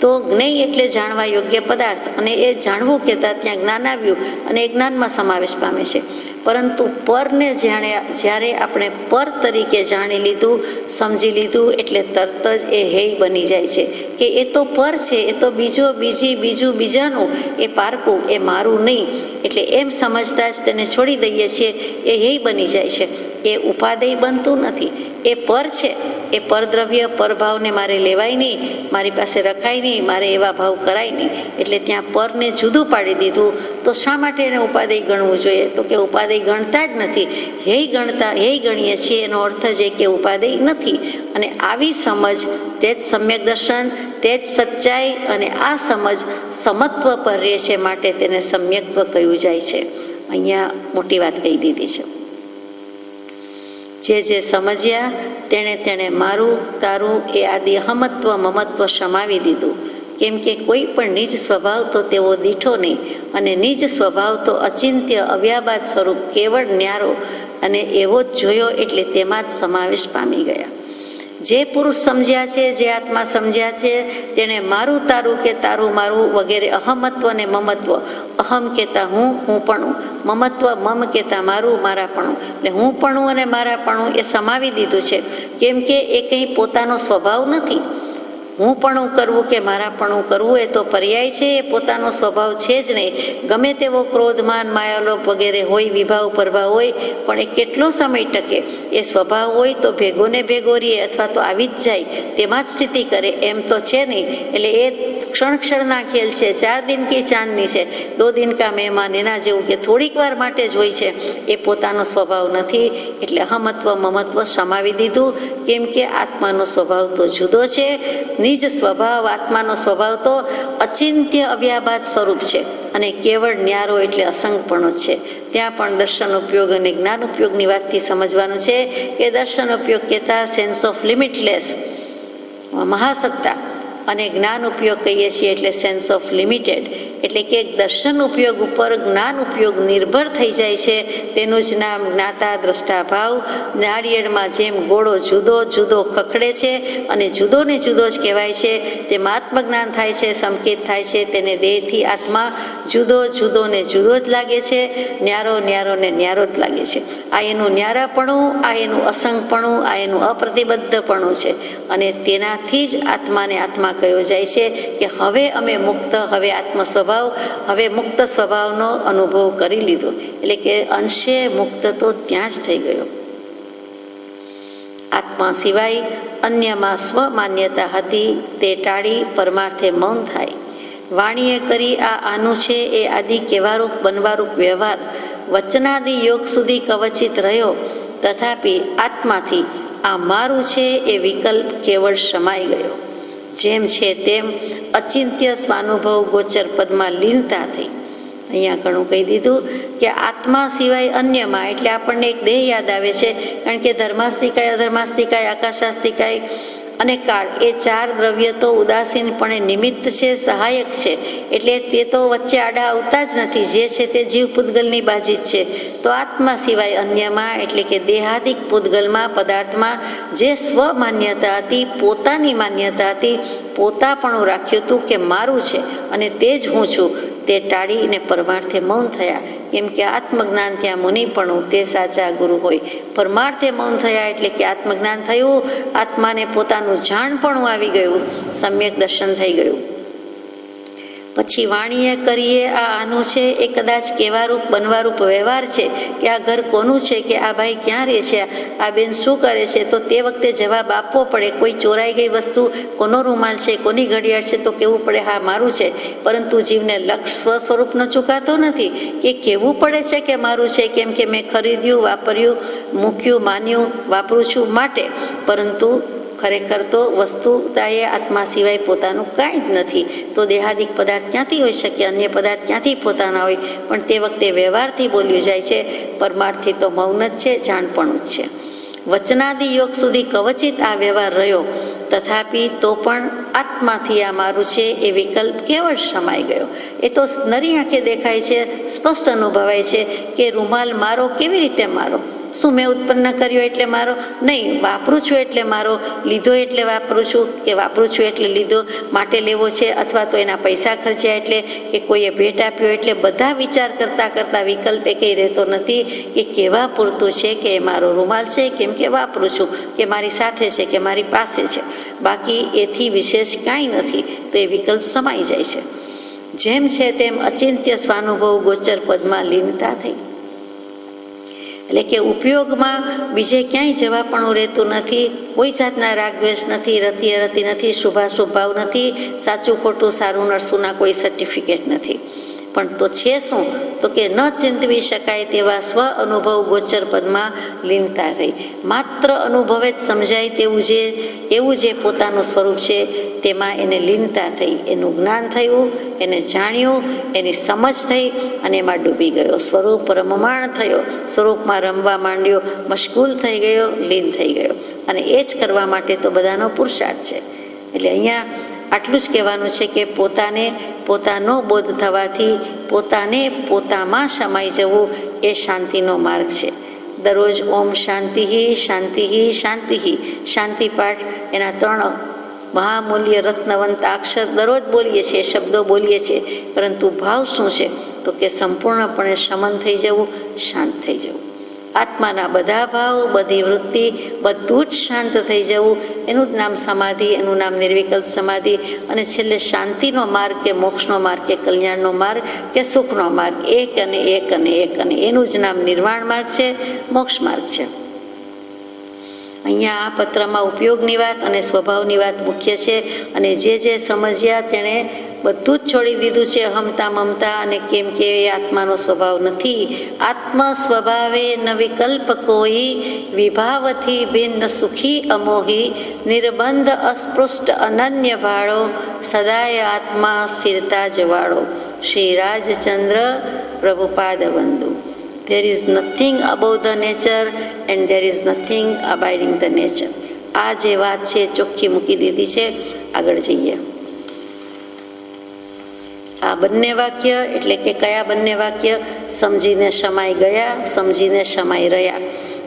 તો જ્ઞેય એટલે જાણવા યોગ્ય પદાર્થ, અને એ જાણવું કહેતા ત્યાં જ્ઞાન આવ્યું અને એ જ્ઞાનમાં સમાવેશ પામે છે. પરંતુ પરને જ્યારે આપણે પર તરીકે જાણી લીધું, સમજી લીધું, એટલે તરત જ એ હેય બની જાય છે કે એ તો પર છે, એ તો બીજું બીજાનું, એ પારકું, એ મારું નહીં. એટલે એમ સમજતા જ તેને છોડી દઈએ છીએ, એ હેય બની જાય છે. એ ઉપાદેય બનતું નથી. એ પર છે, એ પરદ્રવ્ય, પરભાવને મારે લેવાય નહીં, મારી પાસે રખાય નહીં, મારે એવા ભાવ કરાય નહીં. એટલે ત્યાં પરને જુદું પાડી દીધું. તો શા માટે એને ઉપાદેય ગણવું જોઈએ? તો કે ઉપાદેય ગણતા જ નથી. હેય ગણીએ છીએ, એનો અર્થ જ એ કે ઉપાદેય નથી. અને આવી સમજ તે જ સમ્યક દર્શન, તે જ સચ્ચાઈ, અને આ સમજ સમત્વ પર રહે છે, માટે તેને સમ્યક્ત્વ કહ્યું જાય છે. અહીંયા મોટી વાત કહી દીધી છે. જે સમજ્યા તેણે મારું, તારું એ આદિ અહમત્વ, મમત્વ સમાવી દીધું. કેમ કે કોઈ પણ નિજ સ્વભાવ તો તેઓ દીઠો નહીં, અને નિજ સ્વભાવ તો અચિંત્ય, અવ્યાબાદ સ્વરૂપ, કેવળ ન્યારો અને એવો જ જોયો, એટલે તેમાં જ સમાવેશ પામી ગયા. જે પુરુષ સમજ્યા છે, જે આત્મા સમજ્યા છે, તેણે મારું, તારું કે તારું મારું વગેરે અહમત્વ અને મમત્વ, અહમ કહેતા હું પણ, મમત્વ મમ કહેતા મારું, મારાપણું, એટલે હું પણ અને મારાપણું એ સમાવી દીધું છે. કેમ કે એ કંઈ પોતાનો સ્વભાવ નથી. હું પણ કરવું કે મારાપણું કરવું એ તો પર્યાય છે, એ પોતાનો સ્વભાવ છે જ નહીં. ગમે તેવો ક્રોધમાન, માયાલોભ વગેરે હોય, વિભાવ પરભાવ હોય, પણ એ કેટલો સમય ટકે? એ સ્વભાવ હોય તો ભેગો ને ભેગો રહીએ, અથવા તો આવી જ જાય, તેમાં જ સ્થિતિ કરે, એમ તો છે નહીં. એટલે એ ક્ષણના ખેલ છે. 4 દિન કી ચાંદની છે, 2 દિન કા મહેમાન, એના જેવું કે થોડીક વાર માટે જ હોય છે. એ પોતાનો સ્વભાવ નથી. એટલે અહમત્વ, મમત્વ સમાવી દીધું. કેમ કે આત્માનો સ્વભાવ તો જુદો છે. નિજ સ્વભાવ, આત્માનો સ્વભાવ તો અચિંત્ય, અવ્યાબાદ સ્વરૂપ છે, અને કેવળ ન્યારો એટલે અસંગપણો છે. ત્યાં પણ દર્શન ઉપયોગ અને જ્ઞાન ઉપયોગની વાતથી સમજવાનું છે કે દર્શન ઉપયોગ કહેતા સેન્સ ઓફ લિમિટલેસ, મહાસત્તા, અને જ્ઞાન ઉપયોગ કહીએ છીએ એટલે સેન્સ ઓફ લિમિટેડ, એટલે કે દર્શન ઉપયોગ ઉપર જ્ઞાન ઉપયોગ નિર્ભર થઈ જાય છે. તેનું જ નામ જ્ઞાતા દ્રષ્ટા ભાવ. નાળિયેરમાં જેમ ગોળો જુદો જુદો ખખડે છે અને જુદો ને જુદો જ કહેવાય છે, તેમાં આત્મજ્ઞાન થાય છે, સંકેત થાય છે. તેને દેહથી આત્મા જુદો જુદો ને જુદો જ લાગે છે, ન્યારો ન્યારો ને ન્યારો જ લાગે છે. આ એનું ન્યારાપણું, આ એનું અસંગપણું, આ એનું અપ્રતિબદ્ધપણું છે. અને તેનાથી જ આત્માને આત્મા કહ્યો જાય છે કે હવે અમે મુક્ત, હવે આત્મ સ્વભાવ, હવે મુક્ત સ્વભાવનો અનુભવ કરી લીધો. એટલે કે અંશે મુક્ત તો ત્યાં જ થઈ ગયો. આત્મા સિવાય અન્યમાં સ્વમાન્યતા હતી તે ટાળી પરમાર્થે મૌન થાય. વાણીએ કરી આ આનું છે એ આદિ કહેવારૂપ બનવારૂપ વ્યવહાર વચનાદિ યોગ સુધી કવચિત રહ્યો. તથાપિ આત્માથી આ મારું છે એ વિકલ્પ કેવળ સમાઈ ગયો. જેમ છે તેમ અચિંત્ય સ્વાનુભવ ગોચર પદમાં લીનતા થઈ. અહીંયા ઘણું કહી દીધું કે આત્મા સિવાય અન્યમાં, એટલે આપણને એક દેહ યાદ આવે છે. કારણ કે ધર્માસ્તિકાય, અધર્માસ્તિકાય, આકાશાસ્તિકાય અને કાળ એ ચાર દ્રવ્ય તો ઉદાસીનપણે નિમિત્ત છે, સહાયક છે. એટલે તે તો વચ્ચે આડા આવતા જ નથી. જે છે તે જીવ પૂતગલની બાજી જ છે. તો આત્મા સિવાય અન્યમાં એટલે કે દેહાદિક પૂતગલમાં, પદાર્થમાં જે સ્વમાન્યતા હતી, પોતાની માન્યતા હતી, પોતાપણું રાખ્યું હતું કે મારું છે અને તે જ હું છું, તે ટાળીને પરમાર્થે મૌન થયા. કેમ કે આત્મજ્ઞાન ત્યાં મુનિપણું, તે સાચા ગુરુ હોય. પરમાર્થે મૌન થયા એટલે કે આત્મજ્ઞાન થયું, આત્માને પોતાનું જાણપણું આવી ગયું, સમ્યક દર્શન થઈ ગયું. પછી વાણીએ કરીએ આ આનું છે એ કદાચ કહેવારૂપ બનવારૂપ વ્યવહાર છે કે આ ઘર કોનું છે, કે આ ભાઈ ક્યાં રહે છે, આ બેન શું કરે છે, તો તે વખતે જવાબ આપવો પડે. કોઈ ચોરાઈ ગઈ વસ્તુ, કોનો રૂમાલ છે, કોની ઘડિયાળ છે, તો કહેવું પડે હા મારું છે. પરંતુ જીવને લક્ષ સ્વ સ્વરૂપનો ચૂકાતો નથી કે કહેવું પડે છે કે મારું છે, કેમ કે મેં ખરીદ્યું, વાપર્યું, મૂક્યું, માન્યું, વાપરું છું માટે. પરંતુ ખરેખર તો વસ્તુતાએ આત્મા સિવાય પોતાનું કાંઈ જ નથી. તો દેહાદિક પદાર્થ ક્યાંથી હોઈ શકે, અન્ય પદાર્થ ક્યાંથી પોતાના હોય? પણ તે વખતે વ્યવહારથી બોલ્યું જાય છે. પરમાર્થથી તો મૌન જ છે, જાણપણું જ છે. વચનાદિ યોગ સુધી કવચિત આ વ્યવહાર રહ્યો. તથાપિ તો પણ આત્માથી આ મારું છે એ વિકલ્પ કેવળ સમાઈ ગયો. એ તો નરી આંખે દેખાય છે, સ્પષ્ટ અનુભવાય છે કે રૂમાલ મારો કેવી રીતે મારો? શું મેં ઉત્પન્ન કર્યો એટલે મારો? નહીં. વાપરું છું એટલે મારો, લીધો એટલે વાપરું છું, કે વાપરું છું એટલે લીધો માટે લેવો છે, અથવા તો એના પૈસા ખર્ચ્યા એટલે, કે કોઈએ ભેટ આપ્યો એટલે. બધા વિચાર કરતાં કરતાં વિકલ્પ એ કંઈ રહેતો નથી કે કહેવા પૂરતું છે કે એ મારો રૂમાલ છે, કેમ કે વાપરું છું, કે મારી સાથે છે, કે મારી પાસે છે. બાકી એથી વિશેષ કાંઈ નથી. તો એ વિકલ્પ સમાઈ જાય છે. જેમ છે તેમ અચિંત્ય સ્વાનુભવ ગોચર પદમાં લીનતા થઈ. એટલે કે ઉપયોગમાં બીજે ક્યાંય જવાપણું રહેતું નથી. કોઈ જાતના રાગદ્વેષ નથી, રતિ અરતિ નથી, શુભાશુભ ભાવ નથી, સાચું ખોટું, સારું નરસુંના કોઈ સર્ટિફિકેટ નથી. પણ તો છે શું? તો કે ન ચિંતવી શકાય તેવા સ્વ અનુભવ ગોચર પદમાં લીનતા થઈ. માત્ર અનુભવે જ સમજાય તેવું જે, એવું જે પોતાનું સ્વરૂપ છે તેમાં એને લીનતા થઈ. એનું જ્ઞાન થયું, એને જાણ્યું, એની સમજ થઈ અને એમાં ડૂબી ગયો. સ્વરૂપ રમમાણ થયો, સ્વરૂપમાં રમવા માંડ્યો, મશગુલ થઈ ગયો, લીન થઈ ગયો. અને એ જ કરવા માટે તો બધાનો પુરુષાર્થ છે. એટલે અહીંયા આટલું જ કહેવાનું છે કે પોતાનો બોધ થવાથી પોતાને પોતામાં સમાઈ જવું એ શાંતિનો માર્ગ છે. દરરોજ ઓમ શાંતિ શાંતિ શાંતિ શાંતિ પાઠ, એના 3 મહામૂલ્ય રત્નવંત અક્ષર દરરોજ બોલીએ છીએ, શબ્દો બોલીએ છીએ. પરંતુ ભાવ શું છે? તો કે સંપૂર્ણપણે શમન થઈ જવું, શાંત થઈ જવું. આત્માના બધા ભાવ, બધી વૃત્તિ, બધું જ શાંત થઈ જવું. એનું જ નામ સમાધિ, એનું નામ નિર્વિકલ્પ સમાધિ. અને છેલ્લે શાંતિનો માર્ગ કે મોક્ષનો માર્ગ કે કલ્યાણનો માર્ગ કે સુખનો માર્ગ, એક અને એક અને એક, અને એનું જ નામ નિર્વાણ માર્ગ છે, મોક્ષ માર્ગ છે. અહીંયા આ પત્રમાં ઉપયોગની વાત અને સ્વભાવની વાત મુખ્ય છે. અને જે સમજ્યા તેણે બધું જ છોડી દીધું છે, હમતા મમતા. અને કેમ કે એ આત્માનો સ્વભાવ નથી. આત્મ સ્વભાવે ન વિકલ્પ કોઈ, વિભાવથી ભિન્ન સુખી અમોહી, નિર્બંધ અસ્પૃષ્ટ અનન્ય ભાળો, સદાય આત્મા સ્થિરતા જવાળો. Shri Rajchandra Prabhupada વંદુ. There is nothing above the nature and there is nothing abiding the nature. આ જે વાત છે ચોખ્ખી મૂકી દીધી છે. આગળ જઈએ. આ બંને વાક્ય એટલે કે કયા બંને વાક્ય? સમજીને સમાઈ ગયા, સમજીને સમાઈ રહ્યા.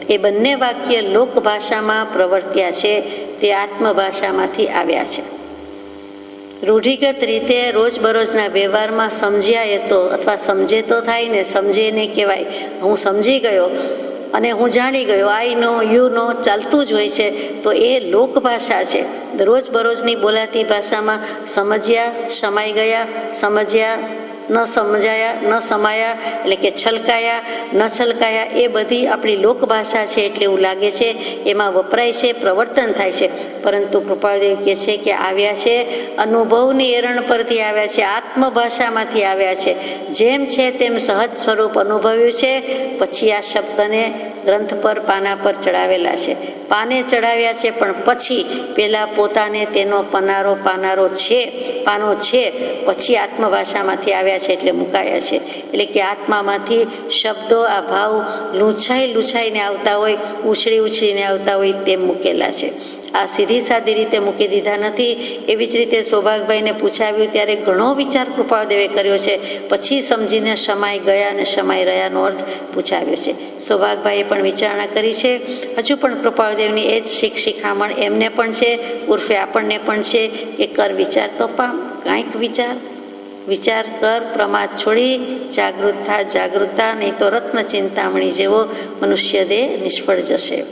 એ બંને વાક્ય લોકભાષામાં પ્રવર્ત્યા છે, તે આત્મભાષામાંથી આવ્યા છે. રૂઢિગત રીતે રોજબરોજના વ્યવહારમાં સમજ્યા એ તો અથવા સમજે તો થાય ને, સમજે નહીં કહેવાય. હું સમજી ગયો અને હું જાણી ગયો, આઈ નો, યુ નો ચાલતું જ હોય છે, તો એ લોકભાષા છે. રોજબરોજની બોલાતી ભાષામાં સમજ્યા, સમાઈ ગયા, સમજ્યા, ન સમજાયા, ન સમાયા એટલે કે છલકાયા, ન છલકાયા, એ બધી આપણી લોકભાષા છે. એટલે એવું લાગે છે એમાં વપરાય છે, પ્રવર્તન થાય છે. પરંતુ કૃપાળદેવ કહે છે કે આવ્યા છે અનુભવની એરણ પરથી આવ્યા છે, આત્મભાષામાંથી આવ્યા છે. જેમ છે તેમ સહજ સ્વરૂપ અનુભવ્યું છે. પછી આ શબ્દને ગ્રંથ પર, પાના પર ચડાવેલા છે. પાને ચડાવ્યા છે, પણ પછી પેલા પોતાને તેનો પાનારો છે, પાનો છે, પછી આત્મભાષામાંથી આવ્યા છે એટલે મુકાયા છે. એટલે કે આત્મામાંથી શબ્દો, આ ભાવ લૂછાઈને આવતા હોય, ઉછળીને આવતા હોય તેમ મૂકેલા છે. આ સીધી સાદી રીતે મૂકી દીધા નથી. એવી જ રીતે સૌભાગભાઈને પૂછાવ્યું ત્યારે ઘણો વિચાર કૃપાળદેવે કર્યો છે. પછી સમજીને સમાઈ ગયા અને સમાઈ રહ્યાનો અર્થ પૂછાવ્યો છે. સૌભાગભાઈએ પણ વિચારણા કરી છે. હજુ પણ કૃપાળદેવની એ જ શિખામણ એમને પણ છે, ઉર્ફે આપણને પણ છે કે કર વિચાર તો પામ, કાંઈક વિચાર કર, પ્રમાદ છોડી જાગૃતતા, નહીં તો રત્ન ચિંતામણી જેવો મનુષ્ય દેહ નિષ્ફળ જશે.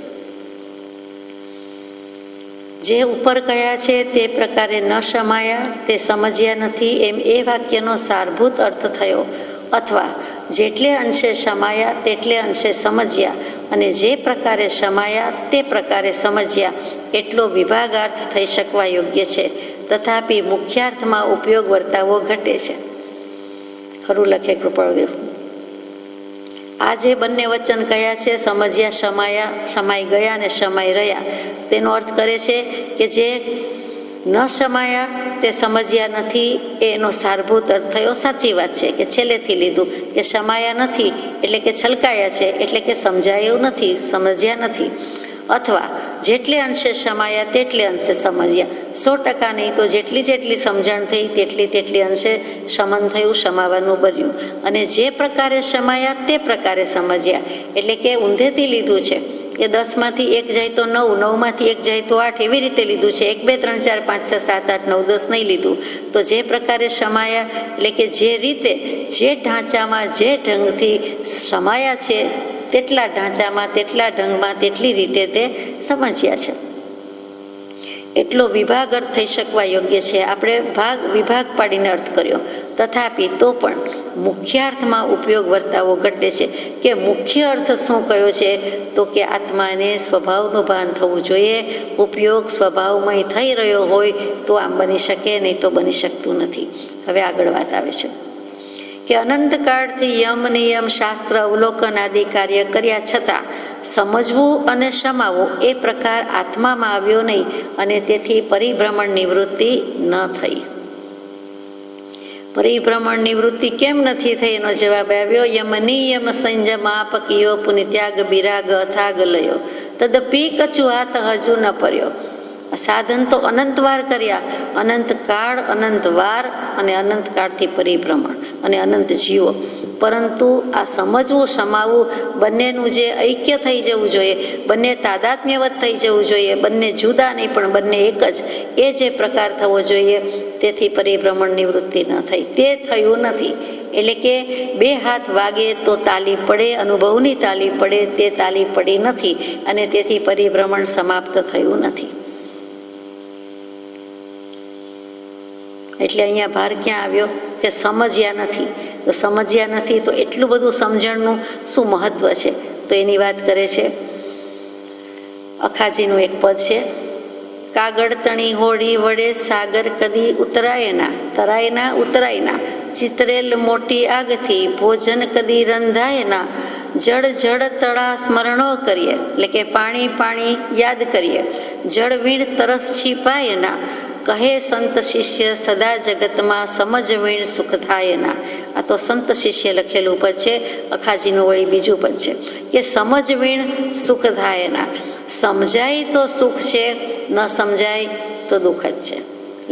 જે ઉપર કયા છે તે પ્રકારે ન સમાયા, તે સમજ્યા નથી, એમ એ વાક્યનો સારભૂત અર્થ થયો. અથવા જેટલે અંશે સમાયા તેટલે અંશે સમજ્યા, અને જે પ્રકારે સમાયા તે પ્રકારે સમજ્યા, એટલો વિભાગાર્થ થઈ શકવા યોગ્ય છે. તથાપિ મુખ્યાર્થમાં ઉપયોગ વર્તાવો ઘટે છે. ખરું લખે કૃપાળદેવ. આ જે બંને વચન કયા છે, સમજ્યા, સમાઈ ગયા અને સમાઈ રહ્યા, તેનો અર્થ કરે છે કે જે ન સમાયા તે સમજ્યા નથી, એનો સારભૂત અર્થ થયો. સાચી વાત છે કે છેલ્લેથી લીધું કે સમાયા નથી એટલે કે છલકાયા છે, એટલે કે સમજાયું નથી, સમજ્યા નથી. અથવા જેટલે અંશે સમાયા તેટલે અંશે સમજ્યા, 100% નહીં તો જેટલી સમજણ થઈ તેટલી અંશે શમન થયું, સમાવાનું બન્યું. અને જે પ્રકારે સમાયા તે પ્રકારે સમજ્યા, એટલે કે ઊંધેથી લીધું છે કે 10માંથી 1 જાય તો 9, 9માંથી 1 જાય તો 8, એવી રીતે લીધું છે. 1 2 3 4 5 6 7 8 9 10 નહીં લીધું. તો જે પ્રકારે સમાયા એટલે કે જે રીતે, જે ઢાંચામાં, જે ઢંગથી સમાયા છે તેટલા ઢાંચામાં, તેટલા ઢંગમાં, તેટલી રીતે તે સમજ્યા છે. એટલો વિભાગ અર્થ થઈ શકવા યોગ્ય છે. આપણે વિભાગ પાડીને અર્થ કર્યો. તથાપિ તો પણ મુખ્યાર્થમાં ઉપયોગ વર્તાવો ઘટે છે. કે મુખ્ય અર્થ શું કયો છે? તો કે આત્માને સ્વભાવનું ભાન થવું જોઈએ. ઉપયોગ સ્વભાવમય થઈ રહ્યો હોય તો આમ બની શકે, નહીં તો બની શકતું નથી. હવે આગળ વાત આવે છે કે અનંતકાળથી યમ નિયમ, શાસ્ત્ર, અવલોકન આદિ કાર્ય કર્યા છતાં સમજવું અને સમાવવું એ પ્રકાર આત્મામાં આવ્યો નહીં, અને તેથી પરિભ્રમણ નિવૃત્તિ ન થઈ. પરિભ્રમણ નિવૃત્તિ કેમ નથી થઈ? એનો જવાબ આવ્યો, યમ નિયમ સંયમ આપકીયો, પુનિત્યાગ બિરાગ અથાગ લયો, તદપી કચુ હાથ હજુ ન પર્યો. સાધન તો અનંતવાર કર્યા, અનંતકાળ, અનંતવાર અને અનંતકાળથી પરિભ્રમણ અને અનંત જીવો. પરંતુ આ સમજવું, સમાવવું, બંનેનું જે ઐક્ય થઈ જવું જોઈએ, બંને તાદાત્મ્યવત થઈ જવું જોઈએ, બંને જુદા નહીં પણ બંને એક જ, એ જે પ્રકાર થવો જોઈએ, તેથી પરિભ્રમણ નિવૃત્તિ ન થઈ. તે થયું નથી. એટલે કે 2 હાથ વાગે તો તાલી પડે, અનુભવની તાલી પડે, તે તાલી પડી નથી, અને તેથી પરિભ્રમણ સમાપ્ત થયું નથી. એટલે અહીંયા ભાર ક્યાં આવ્યો કે સમજ્યા નથી. તો સમજ્યા નથી તો એટલું બધું સમજણનું શું મહત્વ છે? તો એની વાત કરે છે. અખાજીનું એક પદ છે, કાગળ તણી હોડી વડે સાગર કદી તરાય ના, ચિતરેલ મોટી આગથી ભોજન કદી રંધાય ના, જળ તળા સ્મરણો કરીએ, એટલે કે પાણી યાદ કરીએ, જળ વીણ તરસ છીપાય ના, કહે સંત શિષ્ય સદા જગતમાં સમજ વીણ સુખ થાય ના. આ તો સંત શિષ્ય લખેલું પદ છે. અખાજીનું વળી બીજું પદ છે કે સમજ વીણ સુખ થાય ના. સમજાય તો સુખ છે, ન સમજાય તો દુઃખ જ છે.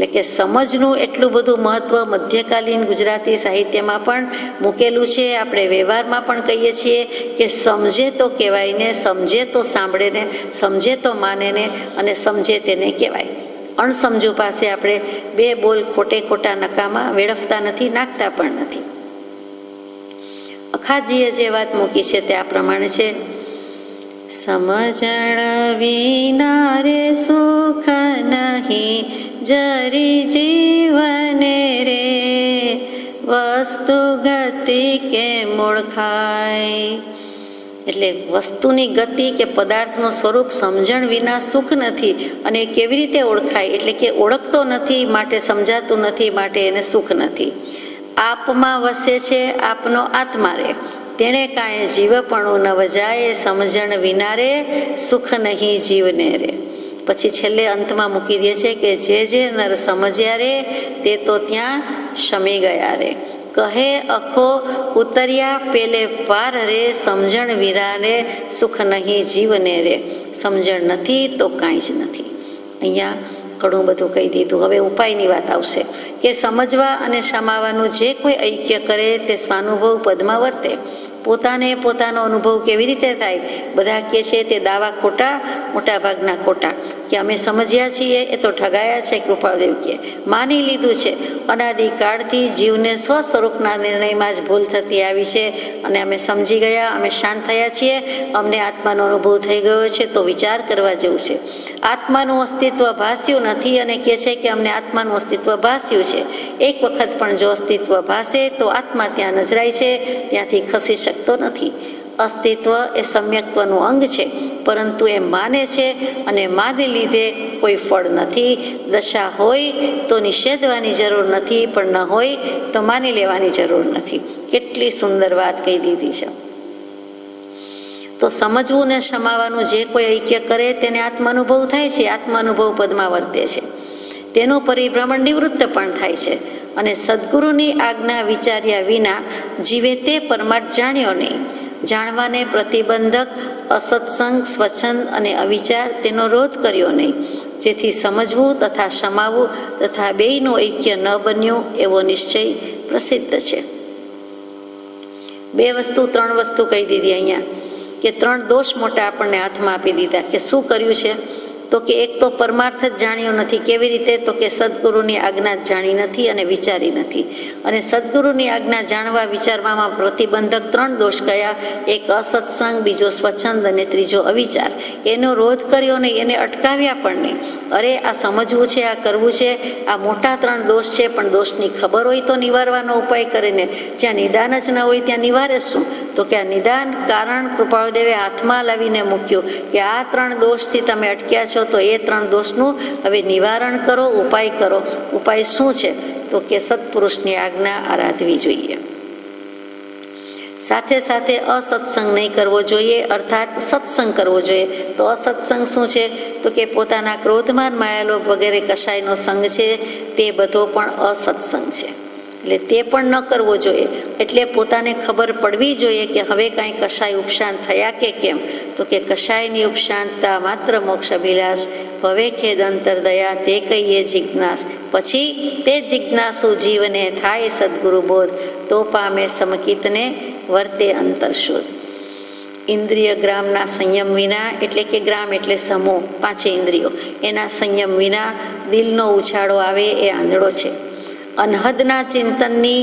એટલે કે સમજનું એટલું બધું મહત્ત્વ મધ્યકાલીન ગુજરાતી સાહિત્યમાં પણ મૂકેલું છે. આપણે વ્યવહારમાં પણ કહીએ છીએ કે સમજે તો કહેવાય ને, સમજે તો સાંભળે ને, સમજે તો માને ને, અને સમજે તેને કહેવાય. અણસમજુ પાસે આપણે બે બોલ ખોટે ખોટા નકામાં વેડફતા નથી, નાખતા પણ નથી. અખાજીએ જે વાત મૂકી છે તે આ પ્રમાણે છે: સમજણ વિના રે સુખ નહીં, જરી જીવને રે, વસ્તુ ગતિ કે મૂળ ખાય. એટલે વસ્તુની ગતિ કે પદાર્થનું સ્વરૂપ સમજણ વિના સુખ નથી. અને કેવી રીતે ઓળખાય? એટલે કે ઓળખતો નથી માટે સમજાતું નથી, માટે એને સુખ નથી. આપમાં વસે છે આપનો આત્મા રે, તેણે કાંઈ જીવપણું ન વજાય, સમજણ વિના રે સુખ નહીં જીવને રે. પછી છેલ્લે અંતમાં મૂકી દે છે કે જે નર સમજ્યા રે તે તો ત્યાં શમી ગયા રે. કહે અખો ઉતર્યા પેલે પાર રે, સમજણ વિના રે સુખ નહીં જીવને રે. સમજણ નથી તો કાંઈ જ નથી. અહીંયા ઘણું બધું કહી દીધું. હવે ઉપાયની વાત આવશે કે સમજવા અને સમાવાનું જે કોઈ ઐક્ય કરે તે સ્વાનુભવ પદમાં વર્તે. પોતાનો અનુભવ કેવી રીતે થાય? બધા કહે છે તે દાવા ખોટા, મોટા ભાગના ખોટા. કે અમે સમજ્યા છીએ એ તો ઠગાયા છે. કૃપાદેવ કે માની લીધું છે અનાદિકાળથી જીવને સ્વ સ્વરૂપના નિર્ણયમાં જ ભૂલ થતી આવી છે, અને અમે સમજી ગયા, અમે શાંત થયા છીએ, અમને આત્માનો અનુભવ થઈ ગયો છે. તો વિચાર કરવા જેવું છે. આત્માનું અસ્તિત્વ ભાસ્યું નથી અને કહે છે કે અમને આત્માનું અસ્તિત્વ ભાસ્યું છે. એક વખત પણ જો અસ્તિત્વ ભાસે તો આત્મા ત્યાં નજરાય છે, ત્યાંથી ખસી શકતો નથી. અસ્તિત્વ એ સમ્યક્ત્વનું અંગ છે, પરંતુ એ માને છે અને માને લીધે કોઈ ફળ નથી. દશા હોય તો નિષેધવાની જરૂર નથી, પણ ન હોય તો માની લેવાની જરૂર નથી. કેટલી સુંદર વાત કહી દીધી છે. તો સમજવું ને સમાવાનું જે કોઈ ઐક્ય કરે તેને આત્માનુભવ થાય છે, આત્માનુભવ પદમાં વર્તે છે. તેનું પરિભ્રમણ નિવૃત્ત પણ થાય છે. અને સદગુરુની આજ્ઞા વિચાર્યા વિના જીવે તે પરમાર્થ જાણ્યો નહીં. જાણવાને પ્રતિબંધક અસત્સંગ, સ્વચ્છંદ અને અવિચાર તેનો રોધ કર્યો નહીં, જેથી સમજવું તથા સમાવવું તથા બેયનું ઐક્ય ન બન્યું એવો નિશ્ચય પ્રસિદ્ધ છે. ત્રણ વસ્તુ કહી દીધી અહીંયા, કે 3 દોષ મોટા આપણને હાથમાં આપી દીધા. કે શું કર્યું છે? તો કે એક તો પરમાર્થ જ જાણ્યો નથી. કેવી રીતે? તો કે સદગુરુની આજ્ઞા જાણી નથી અને વિચારી નથી. અને સદગુરુની આજ્ઞા જાણવા વિચારવામાં પ્રતિબંધક 3 દોષ કયા? એક અસત્સંગ, બીજો સ્વચ્છંદ અને ત્રીજો અવિચાર. એનો રોધ કર્યો નહીં, એને અટકાવ્યા પણ નહીં. અરે આ સમજવું છે, આ કરવું છે, આ મોટા 3 દોષ છે, પણ દોષની ખબર હોય તો નિવારવાનો ઉપાય કરીને, જ્યાં નિદાન જ ન હોય ત્યાં નિવારે શું? તો કે આ નિદાન કારણ કૃપાળુદેવે હાથમાં લાવીને મૂક્યું કે આ 3 દોષથી તમે અટક્યા છો, તો એ 3 દોષનું હવે નિવારણ કરો, ઉપાય કરો. ઉપાય શું છે? તો કે સત્પુરુષની આજ્ઞા આરાધવી જોઈએ. સાથે સાથે અસત્સંગ નહીં કરવો જોઈએ, અર્થાત સત્સંગ કરવો જોઈએ. તો અસત્સંગ શું છે? તો કે પોતાના ક્રોધમાન, માયાલોભ વગેરે કશાયનો સંગ છે, તે બધો પણ અસત્સંગ છે. એટલે તે પણ ન કરવો જોઈએ. એટલે પોતાને ખબર પડવી જોઈએ કે હવે કાંઈ કશાય ઉપશાંત થયા કે કેમ? તો કે કશાયની ઉપશાંતતા માત્ર મોક્ષ અભિલાષ, ભવે ખેદ અંતર દયા, તે કહીએ જિજ્ઞાસ. પછી તે જિજ્ઞાસુ જીવને થાય સદગુરુ બોધ, તો પામે સમકિતને વર્તે અંતર શોધ. ઇન્દ્રિય ગ્રામના સંયમ વિના, એટલે કે ગ્રામ એટલે સમૂહ, 5 ઇન્દ્રિયો, એના સંયમ વિના દિલનો ઉછાળો આવે એ આંધળો છે. અનહદના ચિંતનની,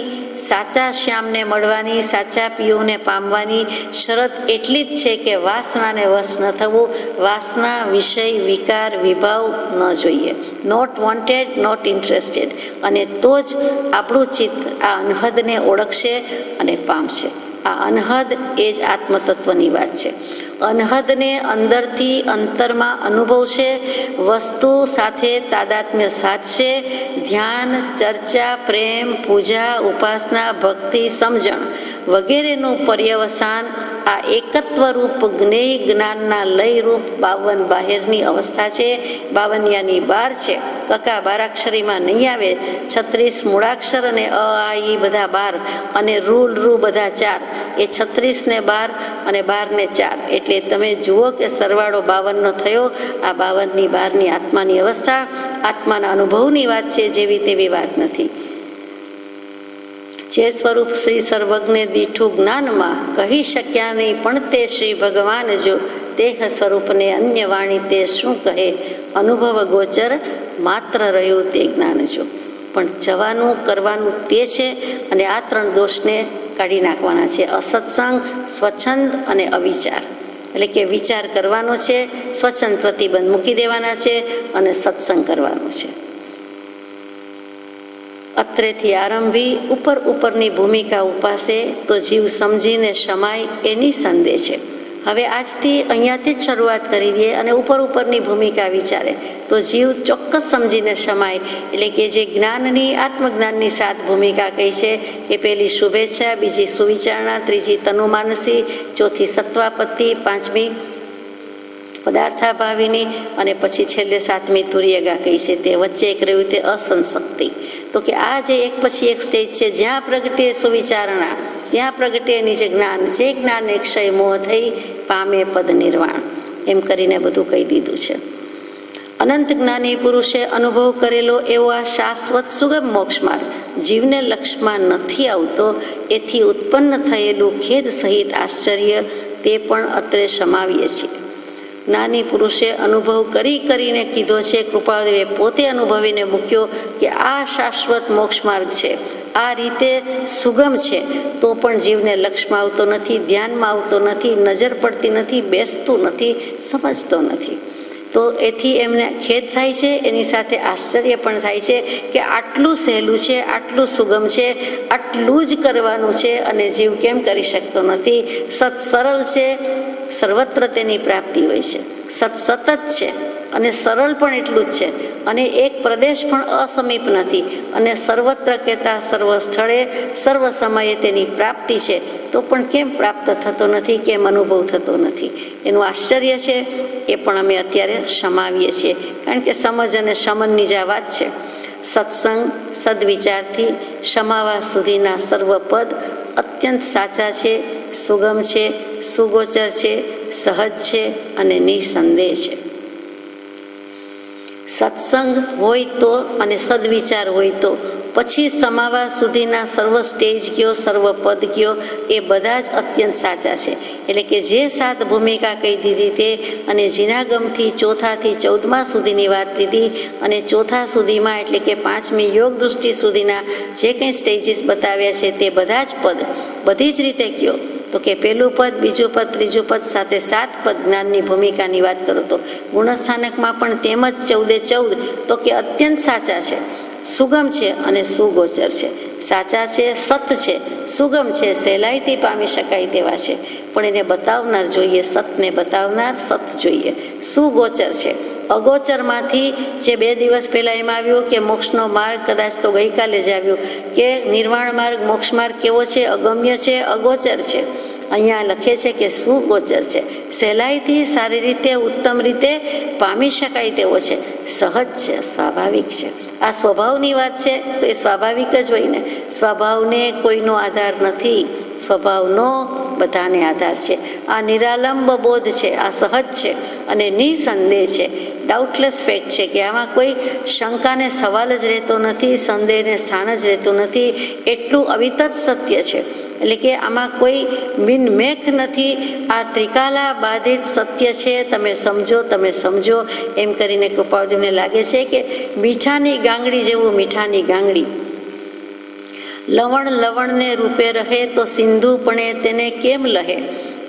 સાચા શ્યામને મળવાની, સાચા પિયુને પામવાની શરત એટલી જ છે કે વાસનાને વશ ન થવું. વાસના, વિષય, વિકાર, વિભાવ ન જોઈએ. Not wanted, not interested. અને તો જ આપણું ચિત્ત આ અનહદને ઓળખશે અને પામશે. આ અનહદ એ જ આત્મતત્વની વાત છે. અનહદને અંદરથી અંતરમાં અનુભવશે, વસ્તુ સાથે તાદાત્મ્ય સાધશે. ધ્યાન, ચર્ચા, પ્રેમ, પૂજા, ઉપાસના, ભક્તિ, સમજણ વગેરેનું પર્યવસાન આ એકત્વરૂપ જ્ઞેય જ્ઞાનના લયરૂપ 52 બાહેરની અવસ્થા છે. 52યાની 12 છે. કકા બારાક્ષરીમાં નહીં આવે. 36 મૂળાક્ષર અને અ આ ઈ બધા 12 અને રૂ બધા 4. એ 36 ને 12 અને 12 ને 4. એટલે તમે જુઓ કે સરવાળો 52નો થયો. આ 52ની 12ની આત્માની અવસ્થા. આત્માના અનુભવની વાત છે, જેવી તેવી વાત નથી. જે સ્વરૂપ શ્રી સર્વજ્ઞ દીઠું જ્ઞાનમાં કહી શક્યા નહીં, પણ તે શ્રી ભગવાન જો દેહ સ્વરૂપને અન્ય વાણી તે શું કહે, અનુભવ ગોચર માત્ર રહ્યું તે જ્ઞાન જો. પણ જવાનું કરવાનું તે છે, અને આ 3 દોષને કાઢી નાખવાના છે: અસત્સંગ, સ્વચ્છંદ અને અવિચાર. એટલે કે વિચાર કરવાનો છે, સ્વચ્છંદ પ્રતિબંધ મૂકી દેવાના છે, અને સત્સંગ કરવાનો છે. અત્રેથી આરંભી ઉપરની ભૂમિકા ઉપાસે તો જીવ સમજીને શમાય એની સંદેહ છે. હવે આજથી અહીંયાથી જ શરૂઆત કરી દઈએ અને ઉપરની ભૂમિકા વિચારે તો જીવ ચોક્કસ સમજીને શમાય. એટલે કે જે જ્ઞાનની, આત્મજ્ઞાનની 7 ભૂમિકા કઈ છે કે પહેલી શુભેચ્છા, બીજી સુવિચારણા, ત્રીજી તનુમાનસી, ચોથી સત્વાપત્તિ, 5મી પદાર્થાભાવીની, અને પછી છેલ્લે 7મી તુર્યગા કઈ છે. તે વચ્ચે એક રહ્યું તે અસંશક્તિ. તો કે આ જે એક પછી એક સ્ટેજ છે, જ્યાં પ્રગટે સુવિચારણા, ત્યાં પ્રગટે એની જે જ્ઞાન, જે જ્ઞાન ક્ષય મોહ થઈ પામે પદ નિર્વાણ, એમ કરીને બધું કહી દીધું છે. અનંત જ્ઞાની પુરુષે અનુભવ કરેલો એવો આ શાશ્વત સુગમ મોક્ષ માર્ગ જીવને લક્ષમાં નથી આવતો. એથી ઉત્પન્ન થયેલું ખેદ સહિત આશ્ચર્ય તે પણ અત્રે સમાવીએ છીએ. જ્ઞાની પુરુષે અનુભવ કરીને કીધો છે, કૃપાદેવે પોતે અનુભવીને મૂક્યો કે આ શાશ્વત મોક્ષ માર્ગ છે, આ રીતે સુગમ છે, તો પણ જીવને લક્ષમાં આવતો નથી, ધ્યાનમાં આવતો નથી, નજર પડતી નથી, બેસતું નથી, સમજતો નથી. તો એથી એમને ખેદ થાય છે, એની સાથે આશ્ચર્ય પણ થાય છે કે આટલું સહેલું છે, આટલું સુગમ છે, આટલું જ કરવાનું છે, અને જીવ કેમ કરી શકતો નથી. સત સરળ છે, સર્વત્ર તેની પ્રાપ્તિ હોય છે. સત સતત છે અને સરળ પણ એટલું જ છે, અને એક પ્રદેશ પણ અસમીપ નથી, અને સર્વત્ર કહેતા સર્વ સ્થળે સર્વ સમયે તેની પ્રાપ્તિ છે. તો પણ કેમ પ્રાપ્ત થતો નથી, કેમ અનુભવ થતો નથી, એનું આશ્ચર્ય છે. એ પણ અમે અત્યારે સમાવીએ છીએ, કારણ કે સમજ અને શમનની જ આ વાત છે. સત્સંગ, સદવિચારથી સમાવા સુધીના સર્વ પદ અત્યંત સાચા છે, સુગમ છે, સુગોચર છે, સહજ છે અને નિસંદેહ છે. સત્સંગ હોય તો અને સદવિચાર હોય તો પછી સમાવા સુધીના સર્વ સ્ટેજ કયો, સર્વ પદ કયો, એ બધા જ અત્યંત સાચા છે. એટલે કે જે 7 ભૂમિકા કહી દીધી તે, અને જીનાગમથી 4થી 14મા સુધીની વાત લીધી, અને 4થા સુધીમાં એટલે કે 5મી યોગ દૃષ્ટિ સુધીના જે કંઈ સ્ટેજીસ બતાવ્યા છે તે બધા જ પદ બધી જ રીતે કયો. તો કે પહેલું પદ, બીજું પદ, ત્રીજું પદ સાથે 7 પદ જ્ઞાનની ભૂમિકાની વાત કરો તો ગુણસ્થાનકમાં પણ તેમજ 14 તો કે અત્યંત સાચા છે, સુગમ છે અને સુગોચર છે. સાચા છે, સત છે, સુગમ છે, સહેલાઈથી પામી શકાય તેવા છે, પણ એને બતાવનાર જોઈએ, સતને બતાવનાર સત જોઈએ. સુગોચર છે, અગોચરમાંથી જે 2 દિવસ પહેલાં એમ આવ્યું કે મોક્ષનો માર્ગ, કદાચ તો ગઈકાલે જ આવ્યું કે નિર્વાણ માર્ગ, મોક્ષ માર્ગ કેવો છે, અગમ્ય છે, અગોચર છે. અહીંયા લખે છે કે સુગોચર છે, સહેલાઈથી, સારી રીતે, ઉત્તમ રીતે પામી શકાય તેવો છે, સહજ છે, સ્વાભાવિક છે. આ સ્વભાવની વાત છે તો એ સ્વાભાવિક જ હોય ને. સ્વભાવને કોઈનો આધાર નથી, સ્વભાવનો બધાને આધાર છે. આ નિરાલંબ બોધ છે, આ સહજ છે અને નિસંદેહ છે, ડાઉટલેસ ફેક્ટ છે, કે આમાં કોઈ શંકાને સવાલ જ રહેતો નથી, સંદેહને સ્થાન જ રહેતું નથી. એટલું અવિતત સત્ય છે. એટલે કે આમાં કોઈ મિનમેખ નથી. આ ત્રિકાલા બાધિત સત્ય છે. તમે સમજો એમ કરીને કૃપાળદેવને લાગે છે કે મીઠાની ગાંગડી જેવું, મીઠાની ગાંગડી લવણને રૂપે રહે તો સિંધુ પણ તેને કેમ લહે.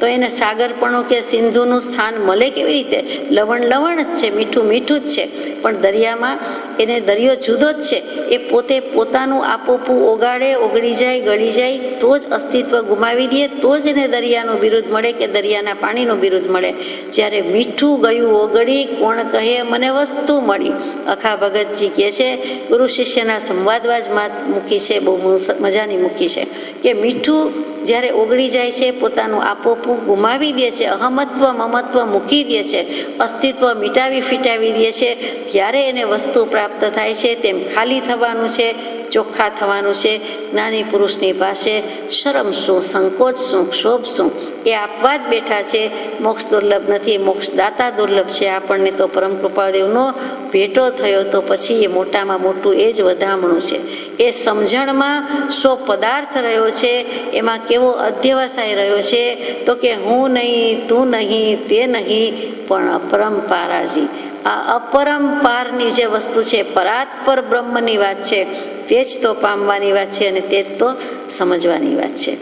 તો એને સાગરપણું કે સિંધુનું સ્થાન મળે કેવી રીતે? લવણ જ છે, મીઠું જ છે, પણ દરિયામાં એને દરિયો જુદો જ છે. એ પોતે પોતાનું આપોપું ઓગાળે, ઓગળી જાય, ગળી જાય તો જ અસ્તિત્વ ગુમાવી દે, તો જ એને દરિયાનું બિરુદ મળે કે દરિયાના પાણીનું બિરુદ મળે. જ્યારે મીઠું ગયું ઓગળી, કોણ કહે મને વસ્તુ મળી. અખા ભગતજી કહે છે, ગુરુ શિષ્યના સંવાદમાં જ મૂકી છે, બહુ મજાની મૂકી છે કે મીઠું જ્યારે ઓગળી જાય છે, પોતાનું આપોપું ગુમાવી દે છે, અહમત્વ મમત્વ મૂકી દે છે, અસ્તિત્વ મિટાવી ફિટાવી દે છે, ત્યારે એને વસ્તુ પ્રાપ્ત થાય છે. તેમ ખાલી થવાનું છે, ચોખ્ખા થવાનું છે. જ્ઞાની પુરુષની પાસે શરમ શું, સંકોચ શું, ક્ષોભ શું, એ આપવા જ બેઠા છે. મોક્ષ દુર્લભ નથી, મોક્ષ દાતા દુર્લભ છે. આપણને તો પરમ કૃપાદેવનો ભેટો થયો તો પછી એ મોટામાં મોટું એ જ વધામણું છે. એ સમજણમાં શો પદાર્થ રહ્યો છે, એમાં કેવો અધ્યવસાય રહ્યો છે, તો કે હું નહીં, તું નહીં, તે નહીં, પણ અપરંપારાજી. આ અપરંપારની જે વસ્તુ છે, પરાત્પર બ્રહ્મની વાત છે, તે જ તો પામવાની વાત છે અને તે જ તો સમજવાની વાત છે.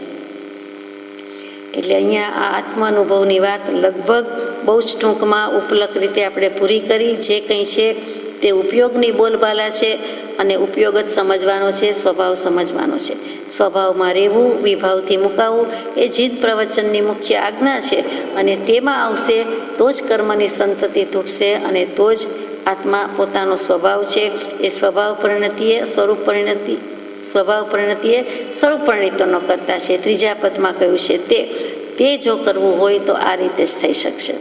એટલે અહીંયા આ આત્માનુભવની વાત લગભગ બહુ જ ટૂંકમાં ઉપલક રીતે આપણે પૂરી કરી. જે કંઈ છે તે ઉપયોગની બોલબાલા છે અને ઉપયોગ જ સમજવાનો છે, સ્વભાવ સમજવાનો છે. સ્વભાવમાં રહેવું, વિભાવથી મુકાવવું એ જીદ પ્રવચનની મુખ્ય આજ્ઞા છે અને તેમાં આવશે તો જ કર્મની સંતતિ તૂટશે અને તો જ આત્મા પોતાનો સ્વભાવ છે એ સ્વભાવ પરિણતિએ સ્વરૂપ પરિણતિનો કરતા છે. ત્રીજા પદમાં કહ્યું છે તે જો કરવું હોય તો આ રીતે જ થઈ શકશે.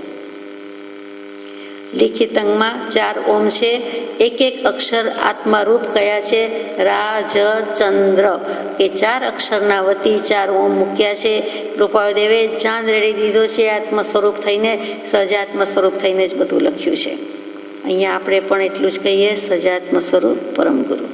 લિખિત અંગમાં 4 ઓમ છે. એક એક અક્ષર આત્મારૂપ કયા છે? રા, જ, ચંદ્ર એ 4 અક્ષરના વતી 4 ઓમ મૂક્યા છે. કૃપાળદેવે ચાંદ રેડી દીધો છે આત્મ સ્વરૂપ થઈને, સહજાત્મ સ્વરૂપ થઈને જ બધું લખ્યું છે. અહીંયા આપણે પણ એટલું જ કહીએ, સહજાત્મ સ્વરૂપ પરમ ગુરુ.